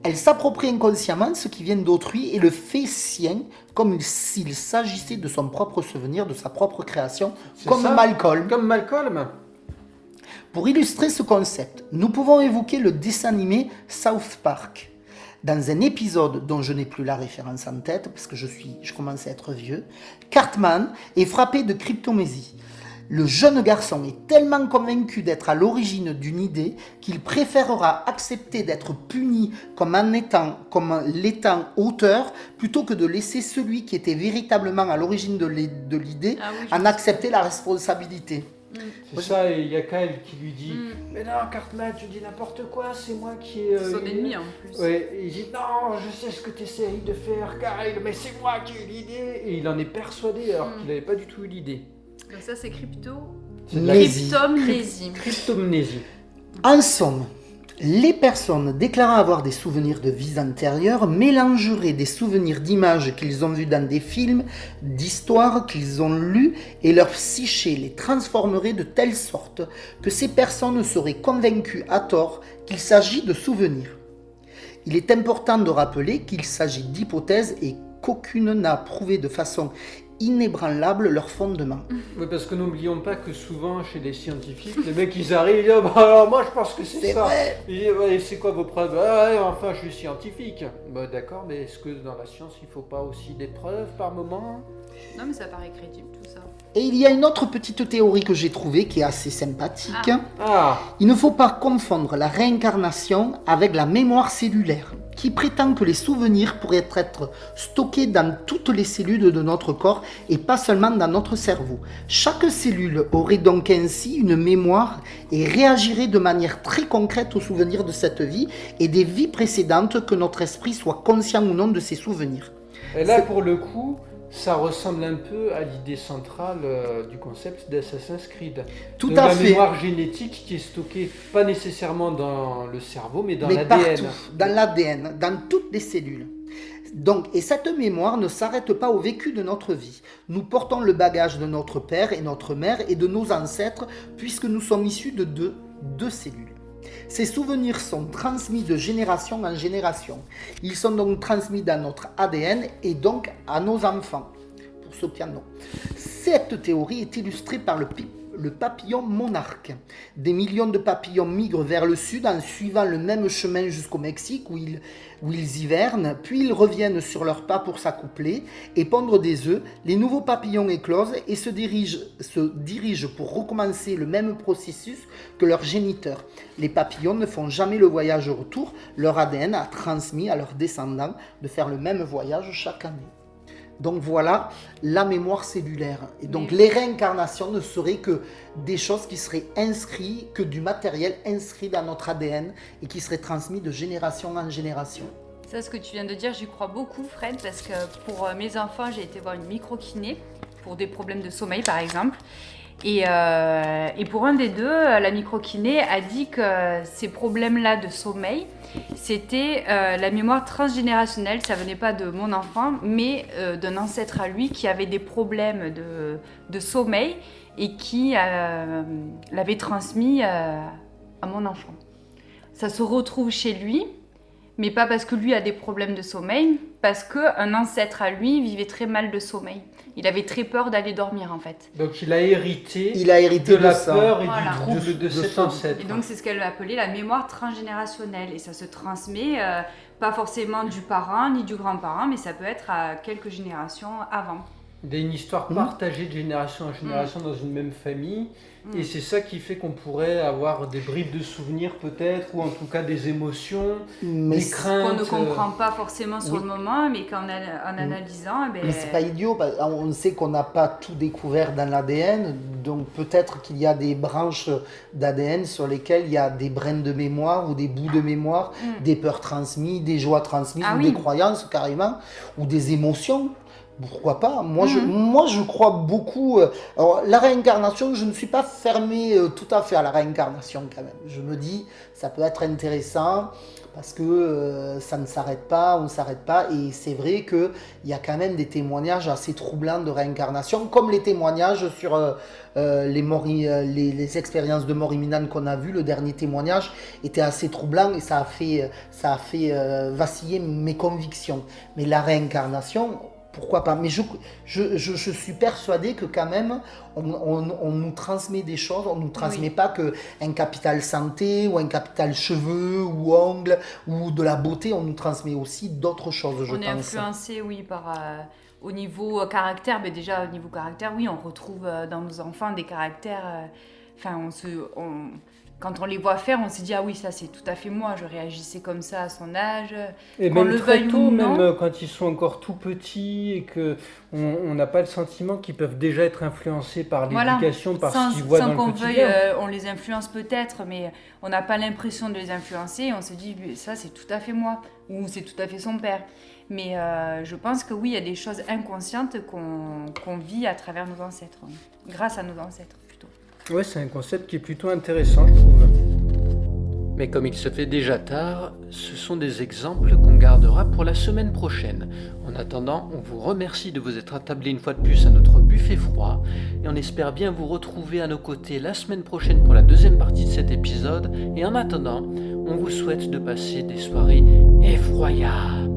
Elle s'approprie inconsciemment ce qui vient d'autrui et le fait sien comme s'il s'agissait de son propre souvenir, de sa propre création, C'est comme ça. Malcolm. Comme Malcolm. Pour illustrer ce concept, nous pouvons évoquer le dessin animé South Park. Dans un épisode dont je n'ai plus la référence en tête, parce que je commence à être vieux, Cartman est frappé de cryptomnésie. Le jeune garçon est tellement convaincu d'être à l'origine d'une idée qu'il préférera accepter d'être puni comme l'étant auteur plutôt que de laisser celui qui était véritablement à l'origine de l'idée Ah oui, je en sais. accepter la responsabilité. C'est ça, et il y a Kyle qui lui dit Mais non, Cartman, tu dis n'importe quoi, c'est moi qui ai. C'est son ennemi en plus. Ouais, et il dit Non, je sais ce que tu essayes de faire, Kyle, mais c'est moi qui ai eu l'idée. Et il en est persuadé alors qu'il n'avait pas du tout eu l'idée. Donc ça c'est Nésie. cryptomnésie. Cryptomnésie. En somme, les personnes déclarant avoir des souvenirs de vies antérieures mélangeraient des souvenirs d'images qu'ils ont vues dans des films, d'histoires qu'ils ont lues, et leur psyché les transformerait de telle sorte que ces personnes seraient convaincues à tort qu'il s'agit de souvenirs. Il est important de rappeler qu'il s'agit d'hypothèses et qu'aucune n'a prouvé de façon inébranlable leur fondement. Oui, parce que n'oublions pas que souvent chez les scientifiques, les mecs ils arrivent, ils disent Ah, bah, alors moi je pense que c'est C'est ça. vrai. Ils disent Ouais, c'est quoi vos preuves? Ah, ouais, enfin je suis scientifique. Bah d'accord, mais est-ce que dans la science il faut pas aussi des preuves par moment? Non mais ça paraît crédible tout ça. Et il y a une autre petite théorie que j'ai trouvée qui est assez sympathique. Ah, Il ne faut pas confondre la réincarnation avec la mémoire cellulaire, qui prétend que les souvenirs pourraient être stockés dans toutes les cellules de notre corps et pas seulement dans notre cerveau. Chaque cellule aurait donc ainsi une mémoire et réagirait de manière très concrète aux souvenirs de cette vie et des vies précédentes, que notre esprit soit conscient ou non de ces souvenirs. et là pour le coup, Ça ressemble un peu à l'idée centrale du concept d'Assassin's Creed. Tout de à la fait. mémoire génétique qui est stockée, pas nécessairement dans le cerveau, mais dans Mais l'ADN. partout, dans l'ADN, dans toutes les cellules. Donc, et cette mémoire ne s'arrête pas au vécu de notre vie. Nous portons le bagage de notre père et notre mère et de nos ancêtres, puisque nous sommes issus de deux cellules. Ces souvenirs sont transmis de génération en génération. Ils sont donc transmis dans notre ADN et donc à nos enfants. Pour ce piano. Cette théorie est illustrée par le papillon monarque. Des millions de papillons migrent vers le sud en suivant le même chemin jusqu'au Mexique où ils hivernent, puis ils reviennent sur leurs pas pour s'accoupler et pondre des œufs. Les nouveaux papillons éclosent et se dirigent pour recommencer le même processus que leurs géniteurs. Les papillons ne font jamais le voyage retour. Leur ADN a transmis à leurs descendants de faire le même voyage chaque année. Donc voilà la mémoire cellulaire. Et donc les réincarnations ne seraient que des choses qui seraient inscrites, que du matériel inscrit dans notre ADN et qui serait transmis de génération en génération. Ça, ce que tu viens de dire, j'y crois beaucoup, Fred, parce que pour mes enfants, j'ai été voir une micro-kiné pour des problèmes de sommeil, par exemple. Et pour un des deux, la micro-kiné a dit que ces problèmes-là de sommeil, c'était la mémoire transgénérationnelle. Ça venait pas de mon enfant, mais d'un ancêtre à lui qui avait des problèmes de sommeil et qui l'avait transmis à mon enfant. Ça se retrouve chez lui, mais pas parce que lui a des problèmes de sommeil, parce qu'un ancêtre à lui vivait très mal de sommeil. Il avait très peur d'aller dormir en fait. Donc il a hérité de la ça. peur et Voilà. du trouble de cet ancêtre. Et donc c'est ce qu'elle a appelé la mémoire transgénérationnelle. Et ça se transmet pas forcément du parent ni du grand-parent, mais ça peut être à quelques générations avant. Une histoire partagée de génération en génération dans une même famille. Et c'est ça qui fait qu'on pourrait avoir des bribes de souvenirs peut-être, ou en tout cas des émotions, des craintes. Qu'on ne comprend pas forcément sur le moment, mais qu'en analysant... Mais c'est pas idiot, on sait qu'on n'a pas tout découvert dans l'ADN, donc peut-être qu'il y a des branches d'ADN sur lesquelles il y a des brins de mémoire ou des bouts de mémoire, des peurs transmises, des joies transmises, ou des croyances carrément, ou des émotions. Pourquoi pas ? Moi, je crois beaucoup. Alors, la réincarnation, je ne suis pas fermé tout à fait à la réincarnation quand même. Je me dis, ça peut être intéressant parce que ça ne s'arrête pas, on ne s'arrête pas. Et c'est vrai qu'il y a quand même des témoignages assez troublants de réincarnation, comme les témoignages sur les expériences de mort imminente qu'on a vues. Le dernier témoignage était assez troublant et ça a fait vaciller mes convictions. Mais la réincarnation... Pourquoi pas ? Mais je suis persuadé que quand même, on nous transmet des choses, on ne nous transmet pas qu'un capital santé ou un capital cheveux ou ongles ou de la beauté, on nous transmet aussi d'autres choses, je pense. On est influencé, par... au niveau caractère, mais déjà au niveau caractère, oui, on retrouve dans nos enfants des caractères... Quand on les voit faire, on se dit ah oui, ça c'est tout à fait moi, je réagissais comme ça à son âge. Et même très tôt, même quand ils sont encore tout petits et qu'on n'a pas le sentiment qu'ils peuvent déjà être influencés par l'éducation, par ce qu'ils voient dans le quotidien. On les influence peut-être, mais on n'a pas l'impression de les influencer et on se dit ça c'est tout à fait moi, ou c'est tout à fait son père. Mais je pense que oui, il y a des choses inconscientes qu'on vit à travers nos ancêtres, grâce à nos ancêtres. Ouais, c'est un concept qui est plutôt intéressant, je trouve. Mais comme il se fait déjà tard, ce sont des exemples qu'on gardera pour la semaine prochaine. En attendant, on vous remercie de vous être attablé une fois de plus à notre buffet froid et on espère bien vous retrouver à nos côtés la semaine prochaine pour la deuxième partie de cet épisode. Et en attendant, on vous souhaite de passer des soirées effroyables.